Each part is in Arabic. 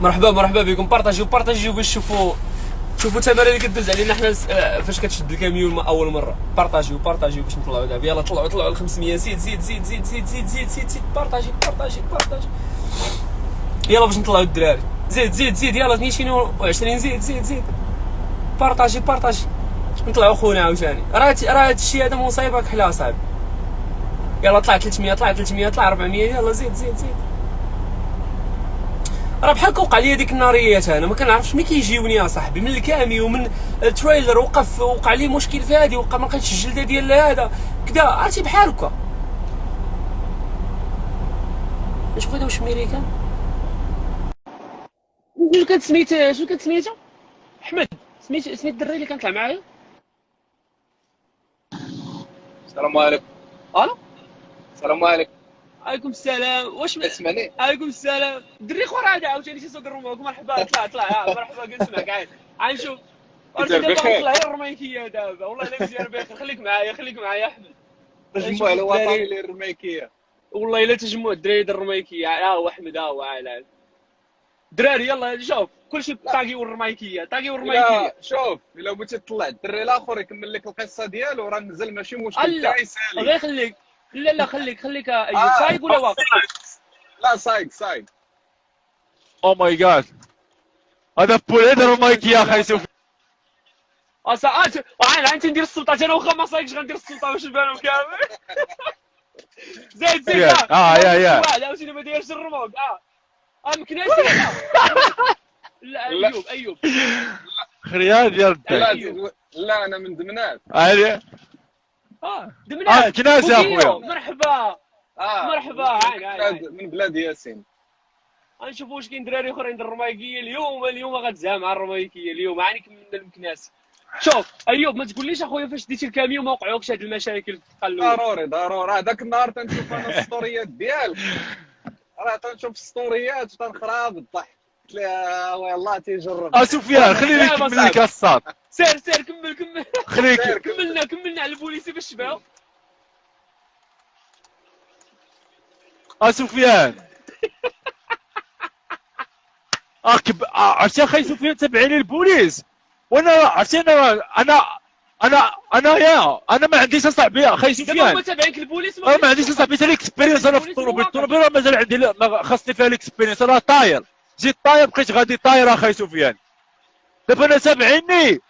مرحبا بكم. بارطاجيو باش شوفوا التمارين اللي كدوز علينا حنا فاش كتشد الكاميون اول مره. بارطاجيو باش نطلعوا دابا. يلاه طلعوا ال 500. زيد بارطاجي. يلاه باش نطلعوا الدراري. زيد يلاه 22. زيد بارطاجي نطلعوا خونا عاوتاني. راه هادشي هذا مصيبه كحله اصاحبي. يلاه طلع 300 طلع 400. يلاه زيد راه بحال كوقع لي ديك الناريات. انا ما كنعرفش ملي كيجيوني اصاحبي من الكامي ومن التريلر. وقع لي مشكل في هادي. ما لقيتش الجلده ديال هذا كدا عرفتي بحال هكا. واش خويا واش ميريكان شنو كانت سميتها احمد. سميت الدري اللي كنطلع معايا. السلام عليكم. الو السلام عليكم. عليكم السلام. واش اسمعني. عليكم السلام. دري خو راه عاوتاني شي سوق الرموك. مرحبا طلع مرحبا كنسمعك عاد نشوف. بخير. طلع الرميكيه دابا والله الا مزيان بخير. خليك معايا احمد. تجمع الوطني للرميكيه. والله الا تجمع الدراري ديال الرميكيه. ها هو احمد ها هو عاد الدراري. يلا شوف كلشي طاقي والرميكيه. شوف الا بغيتي تطلع الدري الاخر يكمل لك القصه ديالو راه نزل ماشي مشكل تاعي سالي. غير خليك. لا خليك ايوب. سايق ولا واقف؟ لا سايق. او ماي جاد هذا بوليد الرميكيه اخي. شوف عين تندير السلطه. انا واخا ما صايقش غندير السلطه باش نبانو كامل. زيد يا عاوتاني ما دايرش الرموك. مكناسي. لا ايوب خريان ديال لا انا من دمنات. دمنات كناس يا خويا. مرحبا. عين من بلاد ياسين. غنشوفوا واش كاين دراري اخرين ديال الرميكيه اليوم غتزعم مع الرميكيه اليوم. عانيك من المكناس. شوف ايوب ما تقوليش اخويا فاش ديتي الكاميون ما وقعوكش هاد المشاكل في التقلب؟ ضروري هذاك النهار تنشوف انا السطوريات ديالك. راه تنشوف السطوريات وتنخرب الضحك. قلت لها والله تيجرب. سفيان خليني نكمل لك الصاد. سير كمل. خليك كملنا على البوليسي باش تباعوا. سفيان عرفتي اخي سفيان تابعني البوليس. وانا عرفتي انا ما عنديش اصاحبي اخي سفيان. دابا هما تابعينك البوليس. ما عنديش اصاحبي حتى ليكسبيرينس انا في الطوموبيل راه مازال عندي خاصني فيها ليكسبيرينس. انا طاير جيت طاير بقيت غادي طاير اخي سفيان. دابا انا تابعيني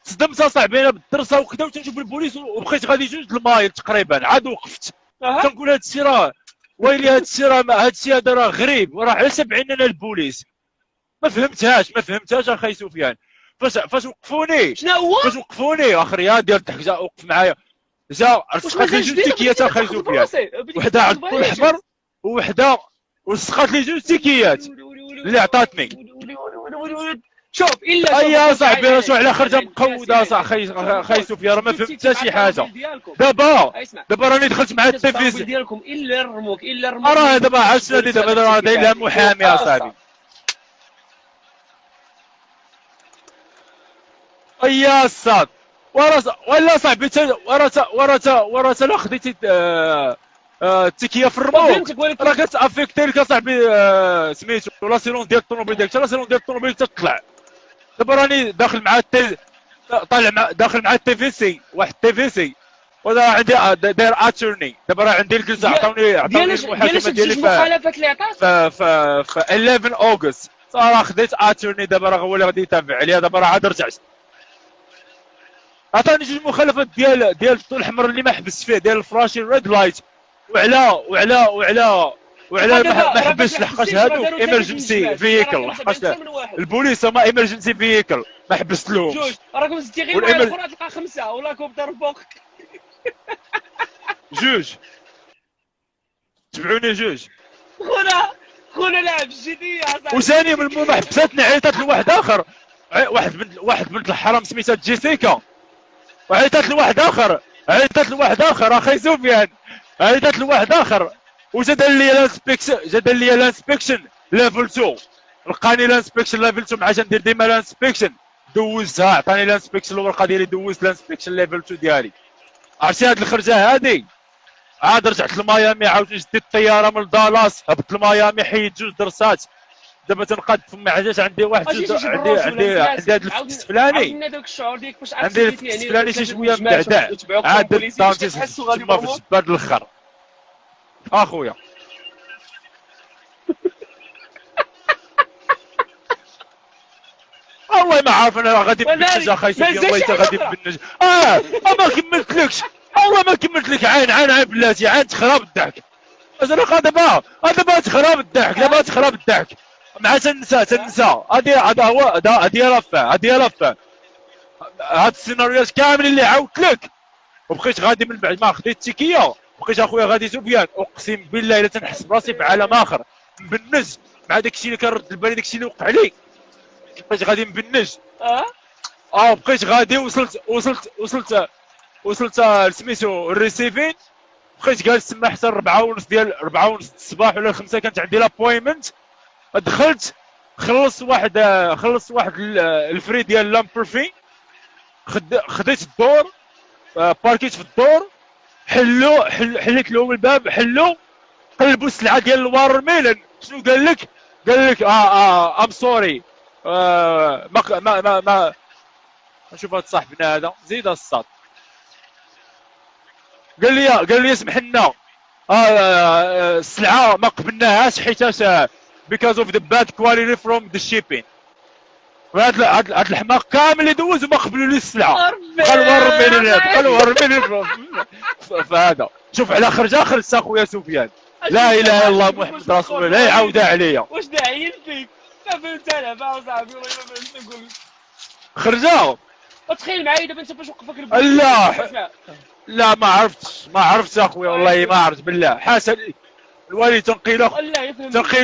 تصدمت اصاحبي انا بالدرسه وكذا وتنشوف البوليس وبقيت غادي 2 المايل تقريبا عاد وقفت. كنقول هادشي راه ويلي هادشي هذا راه غريب وراه علاش تابعيني انا البوليس. ما فهمتهاش اخي سفيان. فاش وقفوني فاش وقفوني اخريا ديال الضحك جا وقف معايا. سقات لي 2 تيكيات اخي سفيان. وحده على الضوء الاحمر وحده وسقات لي 2 تيكيات اللي عطاتني. شوف الا يا صاحبي راه شو على خرجه مقوده اخي سفيان. راه ما فهمت حتى شي حاجه. دابا راني دخلت مع التلفزيون ديالكم الا الرموك راه دابا عرفتي دابا راه داير لها محامي اصاحبي. يا الصاد ولا صاحبي ورا لا خديتي التكيه في الرموك راه كتافيكتي لك اصاحبي سميتو لاسيرونس ديال الطوموبيل ديالك. لاسيرونس ديال الطوموبيل تطلع. دابا راني داخل مع التي في سي واحد التي في سي ولا عندي داير اتورني. دابا راه عندي الجلسه عطاوني المحاكمه ديالي المخالفات اللي عطات في 11 اوغست. راه خديت اتورني دابا راه هو اللي غادي يتابع عليا. دابا راه عاد رجعت عطاني 2 مخالفات ديال الضوء الاحمر اللي ما حبست فيه ديال الفلاشي ريد لايت وعلى ما حبسش لحقاش هادو ايمرجنسي فييكل. لحقاش البوليس هما ايمرجنسي فييكل ما حبستلهمش. جوج راكم زدتي غير واحد اخر تلقى 5 ولا كوبتر فوقك. جوج تبعوني جوج خونا لاعب جديه اصاحبي. وثاني من المهم حبساتني عيطات لواحد اخر. واحد بنت الحرام سميتها جيسيكا وعيطات لواحد اخر اخي سفيان. عيطات لواحد اخر وزاد لي الانسبكشن ليفل 2. لقاني الانسبكشن ليفل 2 مع ندير ديما الانسبكشن دوزتها. عطاني الانسبكشن الورقه ديالي دوزت الانسبكشن ليفل 2 ديالي. عرفتي هاد الخرجه هادي عاد رجعت لميامي، عاوتاني شديت الطياره من دالاس، هبطت لميامي، حيد جوج درسات. دابا تنقاد فما عجاج، عندي واحد عندي هذا الفتس الفلاني، عاوتاني داك الشعور ديالك فاش عندي عرفتي الفتس يعني الفلاني شي شويه مدعدع، عاد دانتي تما في الجبال الاخر اخويا. والله ما عارف انا غادي نبنج اخاي سفيان، والله غادي نبنج. ما كملتلكش، والله ما كملت لك. عين بلاتي، عين تخرب الضحك. ازرق دابا تخرب الضحك، دابا تخرب الضحك. مع تنسى هذا هو هذه رفع هاد السيناريوهات كامل اللي عاودت لك. وبقيت غادي من بعد ما خديت التيكيه، بقيت اخويا غادي سفيان، اقسم بالله الا تنحس براسي في عالم اخر، مبنج مع داكشي اللي كنرد البالي، داكشي اللي وقع لي. بقيت غادي مبنج. بقيت غادي، وصلت لسميتو الريسيفين، بقيت جالس تما حتى 4:30 الصباح ولا 5 كانت عندي لابوينمنت. دخلت خلصت واحد الفري ديال لامبرفي، خديت الدور، باركيت في الدور، حليت لهم الباب، قلبوا السلعه ديال الوار ميلان. شنو قال لك؟ ام سوري، ما نشوف هاد صاحبنا هذا زيد الصاد، قال لي اسمح لنا، السلعه ما قبلناهاش حيتاش because of the bad quality from the shipping. هاد الحماق كامل اللي دوز وما قبلوا لي السلعه، بقى ورميني فهذا. شوف على خرج اخويا سفيان، لا اله الا الله محمد رسول الله، لا يعاودها عليا. واش داعيين فيك؟ ما فهمت انا ما صاحبي، والله ما فهمت نقول. خرجا تخيل معايا دابا انت فاش وقفك لا ما عرفتش اخويا، والله ما عرفت بالله. حسن الوالد تنقيل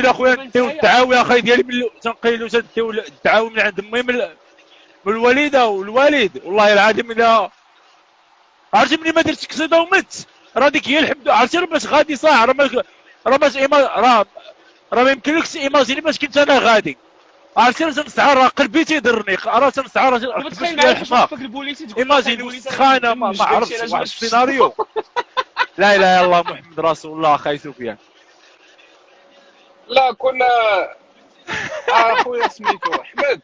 اخويا نديو الدعاوي اخاي ديالي، تنقيلو تديو الدعاوي من عند امي، من الوالده والوالد. والله العظيم الا عرفتي ملي ما درتش قصيده ومت، راه ديك هي الحمد. عرفتي راه باش غادي صح، راه ما يمكنلكش ايماجيني باش كنت انا غادي. عرفتي راه تنسعى، راه قلبي تيضرني، راه تنسعى، راه تخيل معايا الحماق. ايماجيني وسخانه، ما عرفتش واحد السيناريو. لا اله الا الله محمد رسول الله اخاي سفيان. لا كنا اخويا سميتو احمد،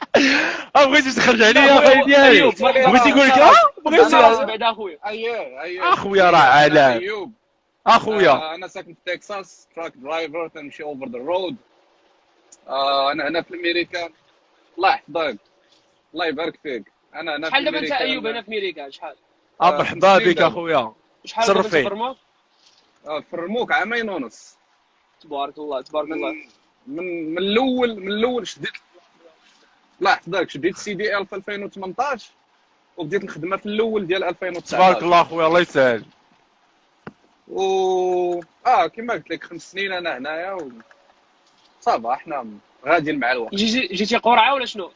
بغيتي تخرج عليا اخاي ديالي، بغيتي نقول لك بغيتي بعد اخويا. اخويا راه علام اخويا. انا ساكن في تكساس، تراك درايفر، تنمشي اوفر ذا رود. انا هنا في امريكا. الله يحفظك، الله يبارك فيك. انا هنا في شحال دابا انت امريكا. ايوب هنا في امريكا شحال؟ مرحبا بك اخويا. شحال دابا في الرموك؟ في الرموك 2 عام ونص. تبارك الله تبارك الله. من الاول شديت، الله يحفظك، شديت سي دي ال في 2018 وبديت الخدمه في الاول ديال 2019. تبارك الله اخويا، الله يسهل. كما قلت لك 5 سنين انا هنايا صافا، احنا غاديين مع الوقت. جيتي قرعه ولا شنو؟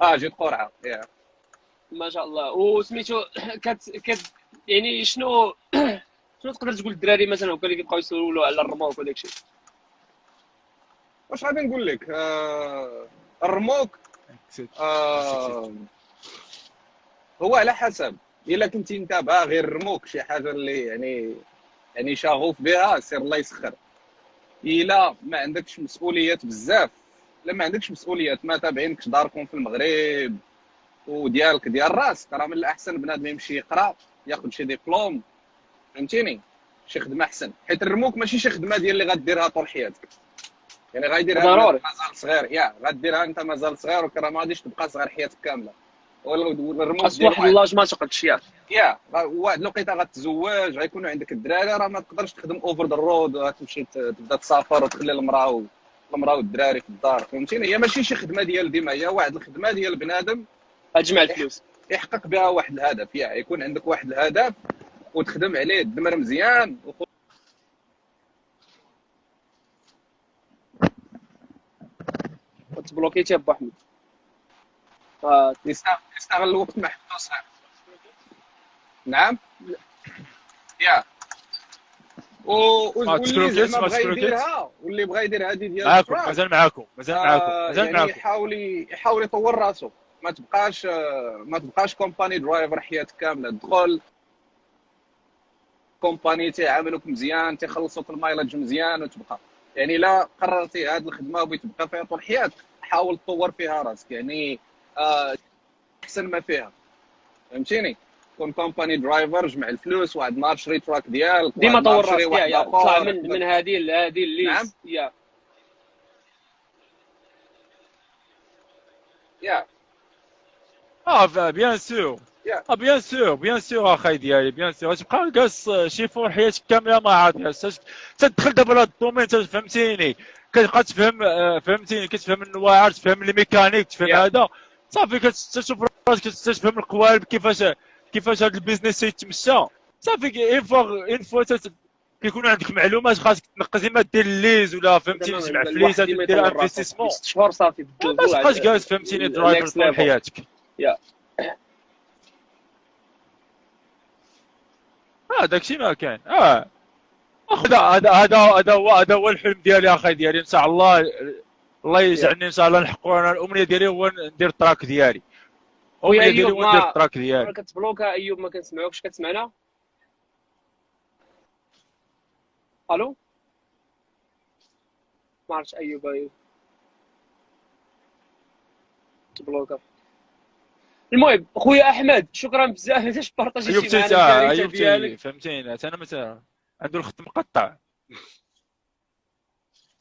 جيت قرعه ما شاء الله. وسميتو يعني شنو تقدر تقول للدراري مثلا وكا اللي كيبقاو يسولوا على الرموك وداك الشيء؟ واش غادي نقول لك؟ الرموك هو على حسب. الا كنتي انت باغي الرموك شي حاجه اللي يعني شغوف بها، سير الله يسخر. الا ما عندكش مسؤوليات بزاف، لا ما عندكش مسؤوليات، ما تابعينكش داركم في المغرب وديالك ديال راسك، راه من الاحسن بنادم يمشي يقرا، ياخذ شي ديبلوم، فهمتيني، شي خدمه احسن. حيت الرموك ماشي شي خدمه ديال اللي غديرها طول حياتك، يعني غيديرها ضروري مازال صغير، غديرها انت مازال صغير، وكرا ما غاديش تبقى صغير حياتك كامله. والرموك خاص واحد اللاج ما تقدش واحد الوقيته غتزوج، غيكونوا عندك الدراري، راه ما تقدرش تخدم اوفر ذا رود، غتمشي تبدا تسافر وتخلي المراه والدراري في الدار، فهمتيني. هي ماشي شي خدمه ديال ديما، هي واحد الخدمه ديال بنادم تجمع الفلوس، يحقق بها واحد الهدف، يكون عندك واحد الهدف وتخدم عليه، تدمر مزيان تبلوكيتي ابو احمد. يستغل الوقت مع حدو صعب. نعم واللي بغى يدير هذه ديال معاكم، مازال معاكم يعني يحاول يطور راسو، ما تبقاش كومباني درايفر حياتك كامله. كومباني تيعاملوك مزيان، تيخلصوك المايلاج مزيان وتبقى. يعني لا قررتي هذه الخدمه وبغيتي تبقى فيها طول حياتك، حاول تطور فيها راسك، يعني احسن ما فيها، فهمتيني؟ كون كومباني درايفر، جمع الفلوس، واحد النهار شري تراك ديالك، ديما واحد النهار طور شري راسك، واحد يا تطلع اخر. من هذه نعم. الليست، يا يا بيان سور. يا بيان سور اخاي ديالي، بيان سور تبقى جالس شيفون حياتك كامله ما عارف تدخل دابا لهاد الدومين، فهمتيني، كتبقى تفهم فهمتيني، كتفهم النواعر، تفهم لي ميكانيك، تفهم يا هذا صافي، كتشوف راسك، تفهم القوالب، كيفاش هذا البيزنس يتمشى. صافي اون فوا كيكون عندك معلومات، خاصك تنقز، ما دير ليز ولا فهمتيني تجمع الواحد فليسات ديما ودير يطور راسه في انفستيسمون، 6 شهور صافي ما بدوزو تبقاش جالس فهمتيني درايفر النكست طول ليفل، حياتك. يا داكشي ما كاين. هذا هو الحلم ديالي اخاي ديالي، ان شاء الله. الله يا يجعلني ان شاء الله نحققو. انا الامنيه ديالي هو ندير التراك ديالي، خويا الامنيه ديالي ايوب، هو ندير ما التراك ديالي. كتبلوكا ايوب، ما كنسمعوكش، كتسمعنا؟ الو، ما عرفتش ايوب تبلوكا. المهم خويا احمد، شكرا بزاف باش ايوب بارطاجيتي تي معنا الكارثه ايوب تي ديالك. فهمتيني، انا مثلا عنده الخط مقطع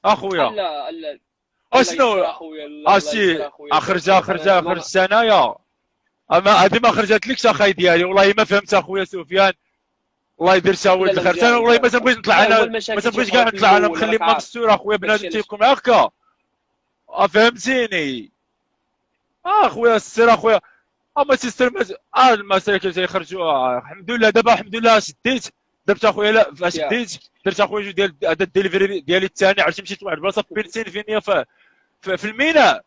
اخويا. لا لا، الله اشنو؟ يستر اخويا، لا الله يستر اخويا، اخرج كنت اخرج انا اخرج السنه يا. اما هذه ما خرجت لكش اخاي ديالي، والله ما فهمت اخويا سفيان. الله يدير شا لا ولد لا، الخير. انا مزيان والله ما مزيان. تنبغيش نطلع لا، هو انا، ما المشاكل تنبغيش كاع تيوقعوا في نطلع انا الاول، مخلي راك ما عارف مستور اخويا، داكشي بنادم علاش. تيكون هكا. فهمتيني. اخويا السر اخويا. اما سيستر المساكن تيخرجوا. الحمد لله دابا، الحمد لله شديت. درت اخويا، لا فاش يا بديت درت اخويا جو ديال هذا الدليفري ديالي الثاني، عرفتي مشيت لواحد البلاصه في بنسلفانيا في الميناء.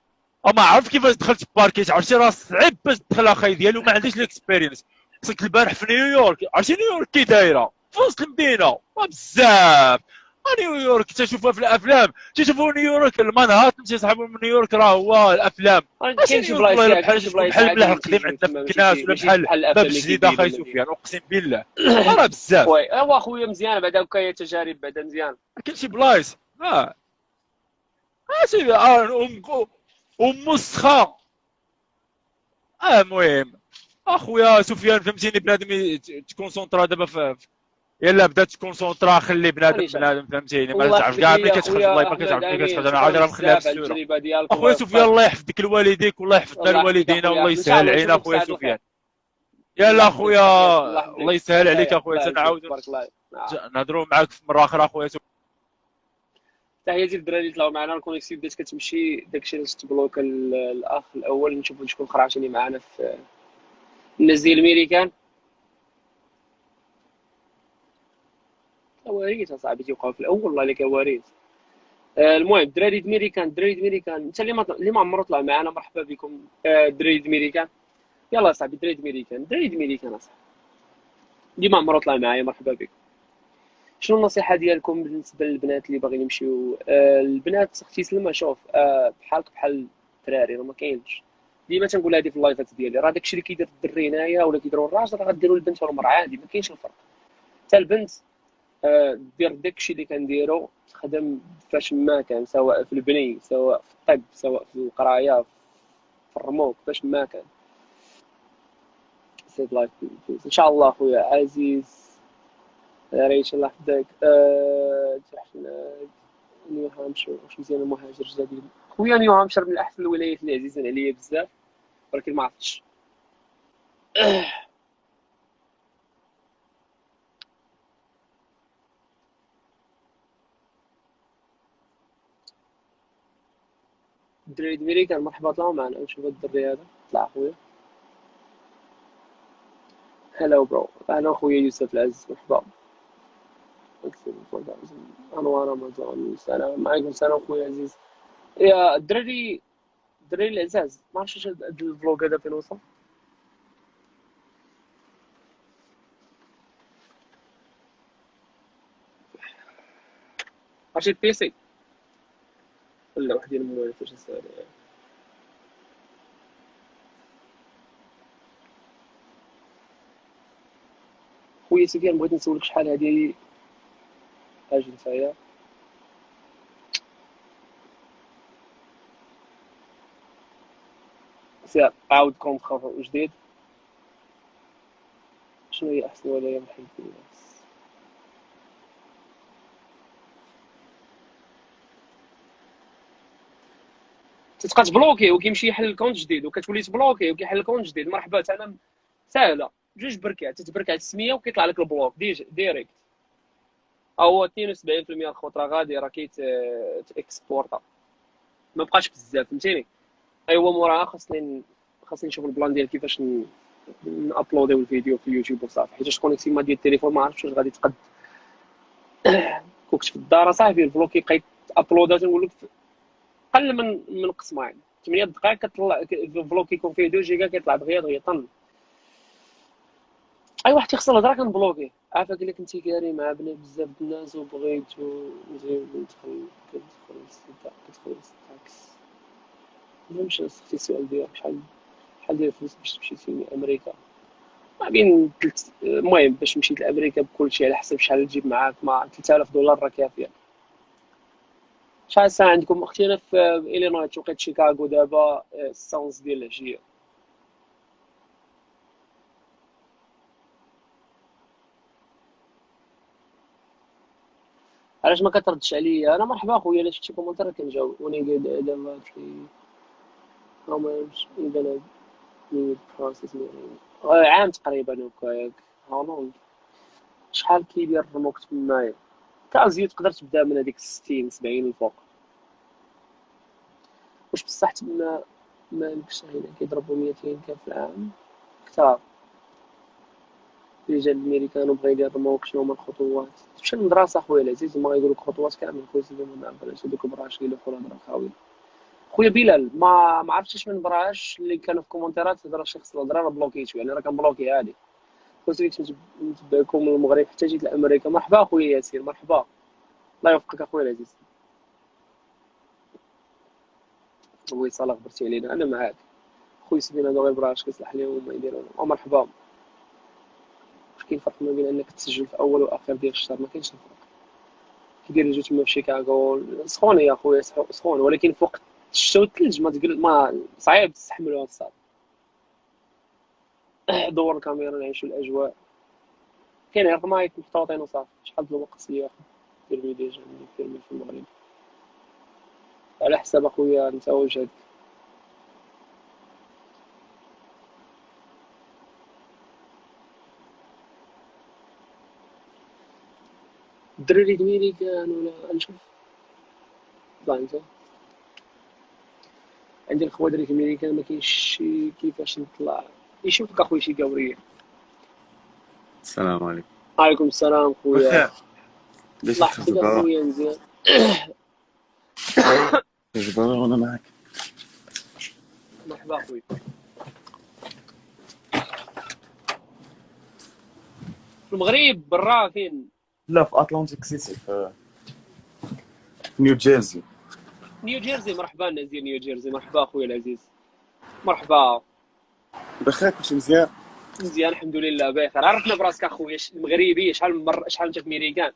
اما عرف كيفاش دخلت باركيت، عرفتي راه صعيب باش تدخل اخاي ديالي وما عنديش الاكسبيرينس. وصلت البارح في نيويورك، عرفتي نيويورك كي دايره في وسط المدينه بزاف. نيويورك تشوفها في الافلام، تشوفوا نيويورك المنهاتن تيصحبوا من نيويورك، راه هو الافلام. ماشي كاين شي نيويورك بلايص، والله، يا بحال كاين شي بلايص بحال عادي الملاح اللي القديم تيجيو عندنا في تما، مكناس، ولا ماشي بحال بحال باب الافلام اللي الجديد كيديروا اخاي ولا سفيان، اقسم بالله راه بزاف. وي ايوا خويا مزيان، بعدا هكايا تجارب بعدا مزيان. كاين شي بلايص ماشي ومسخه. المهم اخويا سفيان فهمتيني، بنادم تكونسونطرا دابا يلا بدا تكونسونطرا، خلي راني بنادم فهمتيني، ما الله تعرف يحفظك كاع ملي ليا كتخرج، والله خويا ما احمد، كتعرف ملي امين، كتخرج. انا عاود شكرا راه نخليها بزاف على بالسوره. التجربه ديالك، اخويا الله سفيان يوفقك. الله يحفظك لوالديك، والله يحفظنا الله يحفظك لوالدينا، اخويا، والله ان شاء يسهل الله علينا نشوفك اخويا ساعه الخير. سفيان. يلا الله يحفظك اخويا، صافي، الله الله يحفظك، يسهل عليك هكايا اخويا، الله يعزك، تنعاودوا تبارك الله. نهضروا معاك في مره اخرى اخويا. تحياتي للدراري اللي طلعوا معنا، الكونيكسيون بدات كتمشي، داكشي علاش تبلوك الاخ الاول. نشوفوا شكون اخر عاوتاني معنا في الناس ديال الميريكان. كوارث اصاحبي تيوقعوا في الاول، والله الا كوارث. المهم الدراري الميريكان، الدراري الميريكان، انت اللي ما عمرو طلع معنا، مرحبا بكم. الدراري الميريكان، يلا صاحبي، الدراري الميريكان، الدراري الميريكان اصاحبي اللي ما عمرو طلع معايا، مرحبا بكم. شنو النصيحه ديالكم بالنسبه للبنات اللي باغيين يمشيو؟ البنات اختي سلمى، شوف بحالك بحال الدراري، راه ما كاينش. ديما تنقول هذه في اللايفات ديالي، راه داكشي اللي كيدير الدري هنايا ولا كيديروا الراجل، راه غديروا البنت ولا المراه عادي، ما كاينش الفرق. حتى البنت دير داكشي اللي كنديرو، تخدم فاش ما كان، سواء في البني، سواء في الطب، سواء في القرايه، في الرموك، فاش ما كان. سيد لايف بليز ان شاء الله. خويا عزيز ريش الله يحفظك. تحنا نيو هامشير، واش مزيان المهاجر جديد؟ خويا نيو هامشير من احسن الولايات اللي عزيزين عليا بزاف، ولكن ما عرفتش. الدراري الميريكان مرحبا، طلعوا معنا نشوف الدري هذا. طلع خويا. هلا برو، اهلا خويا يوسف العزيز، مرحبا. انوار رمضان، السلام عليكم. السلام خويا عزيز. يا الدراري، الدراري العزاز، ما عرفتش هاد الفلوق هذا فين وصل. عرفتي البيسي ولا واحد ديال الموالد فاش نسالي. خويا سفيان بغيت نسولك شحال هادي اجي نتايا سير عاود كونتخ جديد شنو هي احسن ولايه من حيث الناس تتبقى تبلوكي وكيمشي يحل كونت جديد وكتولي تبلوكي وكيحل كونت جديد مرحبا انا ساهله جوج بركات تتبركع السميه وكيطلع لك البلوك ديريكت هو 72% الخطره غادي راه تاكسبورتا ما بقاش بزاف فهمتيني ايوا موراها خاصني نشوف البلان ديال كيفاش نابلوديو الفيديو في اليوتيوب وصافي حيت كونيكتي ما ديال التليفون ما عرفتش واش غادي تقد كنت في الدار صاحبي الفلوق كيبقى ابلودا تنقول لك قل من قسمين 8 دقائق كتطلع الفلوق كيكون فيه 2 جيجا كيطلع دغيا طن اي واحد تيخسر الهضره كنبلوكيه عافاك الا كنتي كاري مع بنات بزاف د الناس وبغيتو نزيد كتدخل التاكس مش اختي السؤال ديالك شحال ديال الفلوس باش تمشي لامريكا ما بين المهم باش مشيت لامريكا بكلشي على حسب شحال تجيب معاك ما $3000 راه كافيه شحال الساعه عندكم اختي انا في الينوي توقيت شيكاغو دابا 6:30 ديال العشيه علاش ما كتردش عليا انا مرحبا اخويا الا شفتي كومونتير كنجاوب وانا قاعد دابا في how much you gonna need process عام تقريبا هكاك how long شحال كيدير الرموك تمايا كازيو تقدر تبدا من هذيك 60 70 الفوق واش بصح تما مالكش هنا كيضربوا 200 في العام كثار رجال الامريكان وبغى يدير الرموك شنو هما الخطوات تمشي للمدرسه خويا العزيز هما يقولوا لك خطوات كامل كويس ما عرفناش هذوك براش كيلوحوا الهضره خاويه خويا بلال ما عرفتش من براش اللي كانوا في كومونتيرات هضره شخص الهضره راه بلوكيتو يعني راه كنبلوكي عادي قلت لك نتبعكم من المغرب حتى جيت لامريكا مرحبا اخويا ياسين مرحبا الله يوفقك اخويا العزيز وصال غبرتي علينا انا معاك خويا سيدنا هذا غير براش كيصلح ليهم وما يديروا مرحبا واش كاين فرق ما بين انك تسجل في اول واخر ديال الشهر ما كاينش الفرق كيدير جو تما في شيكاغو سخونه يا خويا سخونه ولكن فوق الشتا والثلج ما صعيب تستحملوها الصاد دور الكاميرا نعيشوا الاجواء كاين غير مايك محطوطين وصافي شحال د الوقت اللي ياخذ فيلمي ديجا فيلمي في المغرب على حساب اخويا انت وجهك الدراري الميريكان ولا نشوف طلع انت عندي الخوات دراري الميريكان ما كاينش كيفاش نطلع يشوفك اخويا شي قوريه السلام عليكم. عليكم السلام خويا بخير. ليش صحتك تخبر؟ اخويا مزيان تخبر وانا معك. مرحبا اخويا في المغرب برا فين لا في اتلانتيك سيتي في نيو جيرسي. نيو جيرسي مرحبا نزير نيو جيرسي مرحبا اخويا العزيز مرحبا بخير كلشي مزيان. مزيان الحمد لله بخير عرفنا براسك اخويا المغربي شحال انت في ميريكان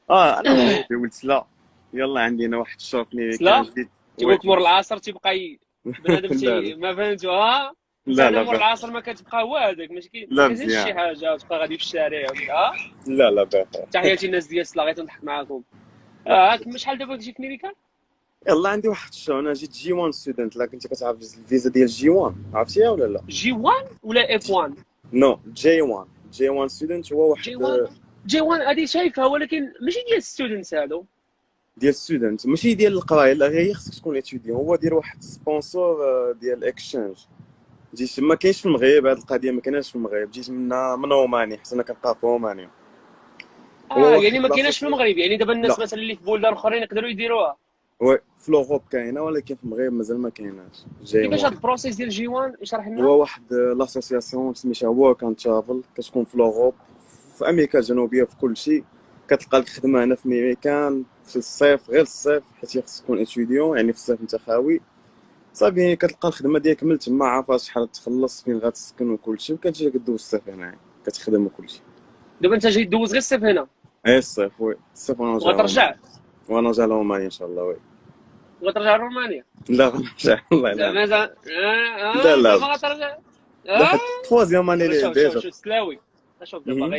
انا مغربي ولد سلا. يلا عندي انا واحد الشهر في ميريكان جديد. تيقول لك مور العصر تيبقى بنادم لا. ما فهمتوا ها لا مور لا العصر ما كتبقى هو هذاك ماشي لا كاين شي مزيان. حاجه تبقى غادي في الشارع ها لا لا بخير. تحياتي الناس ديال سلا غير تنضحك معاكم شحال دابا كتجي في ميريكان يلا عندي واحد الشهر انا جيت جي 1 ستودنت. لا كنت كتعرف الفيزا ديال جي 1 عرفتيها ولا لا؟ جي 1 ولا اف 1 نو جي 1 جي 1 ستودنت هو واحد جي 1 هذه شايفها ولكن ماشي ديال الستودنتس هادو ديال ستودنت ماشي ديال القرايه لا هي خصك تكون اتيديون. هو دير واحد سبونسور ديال اكسشينج. جيت ما كاينش في المغرب هذه القضيه ما كايناش في المغرب. جيت من رومانيا حيت انا كنبقى في رومانيا. يعني ما كايناش في المغرب يعني دابا الناس لا. مثلا اللي في بلدان اخرين يقدروا يديروها وي في لوروب كاينه ولكن في المغرب مازال ما كايناش. جي كيفاش هاد 1 البروسيس ديال جي 1 اشرح لنا هو واحد لاسوسياسيون سميتها ورك اند ترافل كتكون في لوروب في امريكا الجنوبيه في كل شيء. كتلقى لك خدمه هنا في ميريكان في الصيف غير الصيف حيت خصك تكون اتيديون يعني في الصيف انت خاوي صافي كتلقى الخدمه ديالك من تما عارفه شحال تخلص فين غتسكن وكل شيء وكتجي كدوز الصيف هنا كتخدم وكل شيء. دابا انت جاي دوز غير الصيف هنا اي الصيف وي الصيف وانا جا وغترجع وانا جا لرومانيا ان شاء الله وي. وغترجع لرومانيا لا غنرجع الله لا. زعما لا لا زعما غترجع لا حتى توازيام اني لي شوف ديجا. سلاوي شوف دابا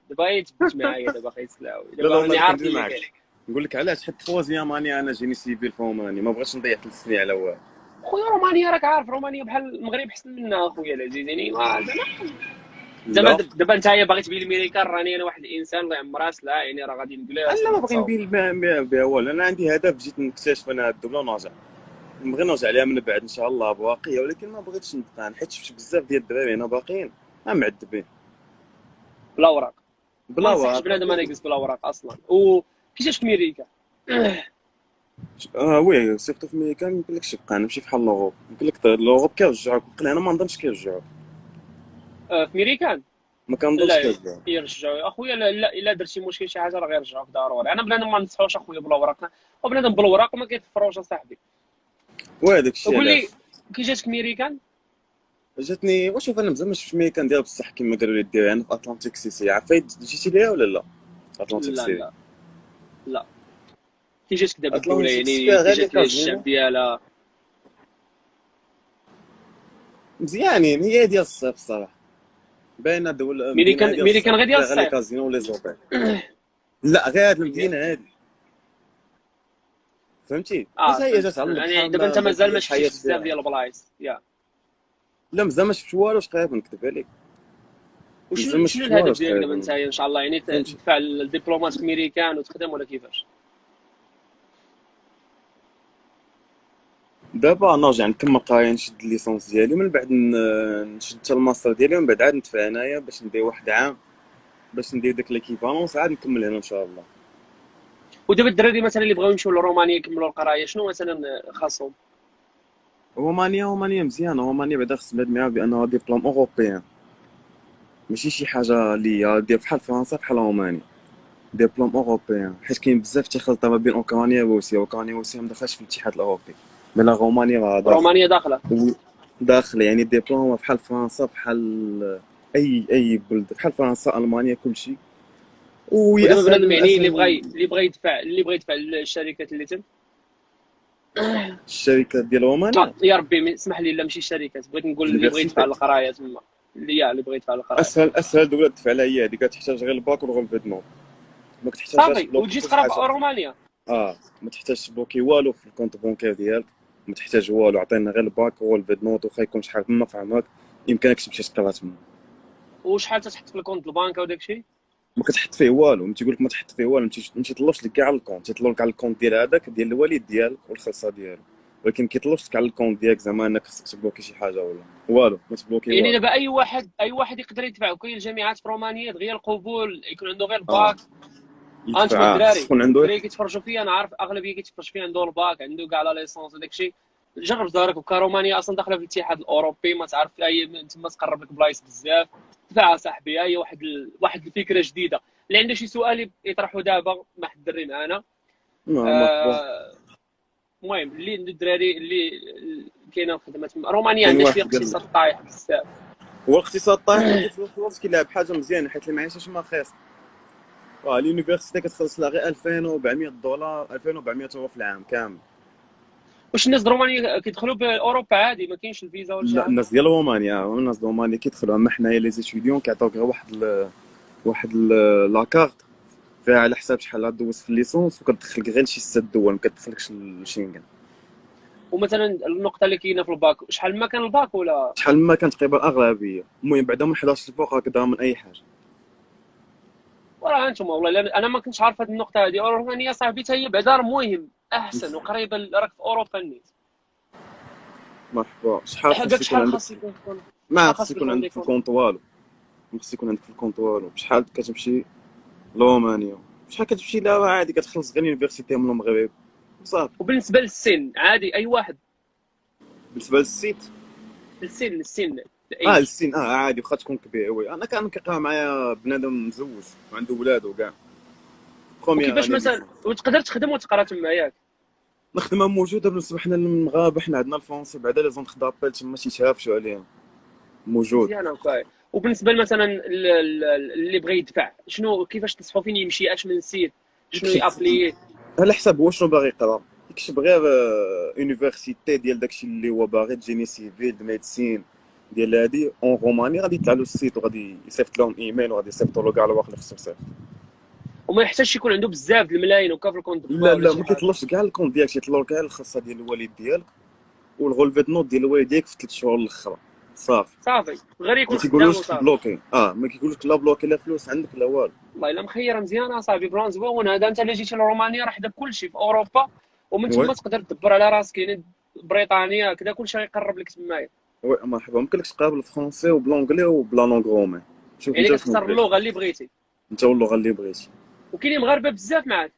دابا يتبت معايا دابا سلاوي لا لا دابا والله راني عارف كندوي اللي معاك. كاين نقول لك علاش حتى توازيام اني انا جيني سيفيل في رومانيا ما بغيتش نضيع 3 سنين على والو. خويا رومانيا راك عارف رومانيا بحال المغرب احسن منا اخويا العزيز يعني زعما لا دابا نتايا باغي تبين الميريكان راني انا واحد الانسان الله يعمر راس لا يعني راه غادي نجلس انا ما باغي نبين بها والو. انا عندي هدف جيت نكتشف انا هاد الدوله ونرجع نبغي نرجع عليها من بعد ان شاء الله بواقيه ولكن ما بغيتش نبقى حيت شفت بزاف ديال الدراري هنا باقيين ما معذبين بلا اوراق بلا ما يصحش واقع. بنادم انا يجلس بلا اوراق اصلا وكيفاش في ميريكا وي سيرتو في ميريكان يمكن لك تبقى نمشي بحال لوروب يمكن لك لوروب كيرجعوك بقى هنا ما نظنش كيرجعوك في ميريكان ما كنظنش لا كيرجعوك. يرجعوا اخويا لا الا درت شي مشكل شي حاجه راه غيرجعوك ضروري انا بنادم ما نصحوش اخويا بلا اوراق وبنادم بالوراق ما كيتفروش اصاحبي وهذاك الشيء قول علاش لي كي جاتك ميريكان جاتني وشوف انا مزال ما شفتش ميريكان ديال بصح كيما قالوا لي ديرها انا في اتلانتيك سيتي عفايت جيتي ليها ولا لا اتلانتيك لا سيتي لا كي جاتك دابا الدوله أتلانتيك يعني فيها كي غير جات ليها كازينو. الشعب ديالها مزيانين هي ديال الصيف الصراحه باينه دولة ميريكان مدينة ميريكان غير ديال فيها غير لي الصيف كازينو ولي زوبيل. لا غير هاد المدينه هادي فهمتي حيت هي جات على يعني البحر دابا انت مازال ما الحياة شفتيش بزاف فيها. ديال البلايص لا مازال ما شفتش والو تقريبا نكذب عليك مازال ما شنو شفتش والو الهدف ديالك دابا تقريبا. انت ان شاء الله يعني فهمتي. تدفع الدبلومات ميريكان وتخدم ولا كيفاش دابا نرجع نكمل قرايه نشد الليسونس ديالي من بعد نشد حتى الماستر ديالي ومن بعد عاد ندفع هنايا باش ندير واحد عام باش ندير داك ليكيفالونس عاد نكمل هنا ان شاء الله. ودابا الدراري مثلا اللي بغاو يمشيو لرومانيا يكملوا القرايه شنو مثلا خاصهم رومانيا مزيانه رومانيا بعدا خص بلاد معاها بانها ديبلوم اوروبيان ماشي شي حاجه اللي دير بحال فرنسا بحال رومانيا ديبلوم اوروبيان حيت كاين بزاف تيخلط ما بين اوكرانيا وروسيا ما دخلش في الاتحاد الاوروبي بلا رومانيا راه رومانيا داخله داخل يعني ديبلوم بحال فرنسا بحال اي بلد بحال فرنسا المانيا كلشي ودابا بنادم يعني اللي بغى يدفع للشركات اللي تم الشركات ديال رومانيا يا ربي اسمح لي لا ماشي الشركات بغيت نقول اللي بغى يدفع القرايه تما اللي بغى يدفع القرايه اسهل دوله تدفع لها هي هذيك كتحتاج غير الباك والغلفه نوت ما كتحتاجش صافي وتجي تقرا في رومانيا ما تحتاجش تبلوكي والو في الكونت بونكير ديالك ما تحتاج والو عطينا غير الباك والغلفه نوت واخا يكون شحال ما فهمك يمكنك تمشي تقرا تما وشحال تتحط في الكونت البنكه وداك الشيء ما كتحط فيه والو تيقول لك ما تحط فيه والو ما تيطلبش لك كاع على الكونت تيطلب لك على الكونت ديال هذاك ديال الوالد ديالك والخلصه ديالو ولكن ما كيطلبش لك على الكونت ديالك زعما انك خصك تبلوكي شي حاجه ولا والو ما تبلوكي يعني والو. دابا اي واحد يقدر يدفع كاين الجامعات في رومانيا دغيا القبول يكون عنده غير الباك انتم الدراري يكون عنده الدراري كيتفرجوا فيا انا عارف اغلبيه كيتفرج فيا عنده الباك عنده كاع لا ليسونس وداك الشيء جرب دارك وكرومانيا اصلا داخله في الاتحاد الاوروبي ما تعرف اي تما تقرب لك بلايص بزاف دفع صاحبي هي واحد الفكره جديده اللي عنده شي سؤال يطرحوا دابا مع حد الدري معانا المهم اللي عنده الدراري اللي كاينه الخدمه تما رومانيا عندها شويه اقتصاد طايح بزاف هو الاقتصاد طايح في الوقت كيلعب حاجه مزيانه حيت المعيشه ما رخيصه اليونيفرسيتي كتخلص لها غير 2400 دولار 2400 اورو في العام كامل. واش الناس د رومانيا كيدخلوا باوروبا عادي ما كاينش الفيزا ولا شي لا حاجه الناس ديال رومانيا الناس ديال رومانيا كيدخلوا اما حنايا لي زيتيديون كيعطيوك غير واحد لاكارت فيها على حساب شحال دوز في الليسونس وكتدخلك غير لشي 6 دول ما كتدخلكش لشينغن. ومثلا النقطه اللي كاينه في الباك شحال ما كان الباك ولا شحال ما كان تقريبا اغلبيه المهم بعدا من 11 الفوق هكذا من اي حاجه. وراه انتم والله انا ما كنتش عارف هذه النقطه هذه رومانيا صاحبي حتى هي بعدا مهم احسن وقريبه راك في اوروبا النيت مرحبا شحال خاص يكون عندك ما خاص يكون عندك في الكونط والو ما خاص يكون عندك في الكونط والو بشحال كتمشي لرومانيا بشحال كتمشي لها عادي كتخلص غير اليونيفرسيتي من المغرب صافي. وبالنسبه للسن عادي اي واحد بالنسبه للسيت السن السن عادي واخا تكون كبير وي انا كان كيقرا معايا بنادم مزوج وعنده ولاد وكاع كيفاش مثلا وتقدر تخدم وتقرا تما ياك الخدمه موجوده بالنسبه حنا للمغاربه حنا عندنا الفرونسي بعدا لازم تخدم ابل تما شي تهافشوا عليهم موجود مزيان هكايا وبالنسبه مثلا اللي بغى يدفع شنو كيفاش تنصحوا فين يمشي اش من سيت شنو يابلي؟ على حسب هو شنو باغي يقرا. يكتب غير يونيفرسيتي ديال داكشي اللي هو باغي، جيني سيفيل ميديسين ديال هادي اون روماني، غادي يطلع له السيت وغادي يصيفط لهم ايميل وغادي يصيفطوا له كاع الوقت اللي خصو يصيفط. وما يحتاجش يكون عنده بزاف د الملايين وكا في الكونت لا لا ما كيطلبش كاع الكونت ديالك، تيطلب كاع الخاصه ديال الوالد ديالك والغولفيت نوت ديال الوالد ديالك في 3 شهور الاخرى صافي. غير يكون ما خدام تيقولوش وصافي. بلوكي، ما كيقولوش لا بلوكي لا فلوس عندك لا والو. والله الا مخيره مزيانه اصاحبي، بلان زوين هذا. انت الا جيتي لرومانيا راه حدا كلشي في اوروبا، ومن وي تما تقدر تدبر على راسك. يعني بريطانيا كذا كلشي غيقرب لك تمايا. وي مرحبا، ممكن لك تقابل فرونسي وبلونجلي وبلا لونغ رومي، شوف يعني انت شنو كتختار بغيتي اللغه اللي بغيتي، انت واللغه اللي بغيتي. وكاينين مغاربه بزاف معاك.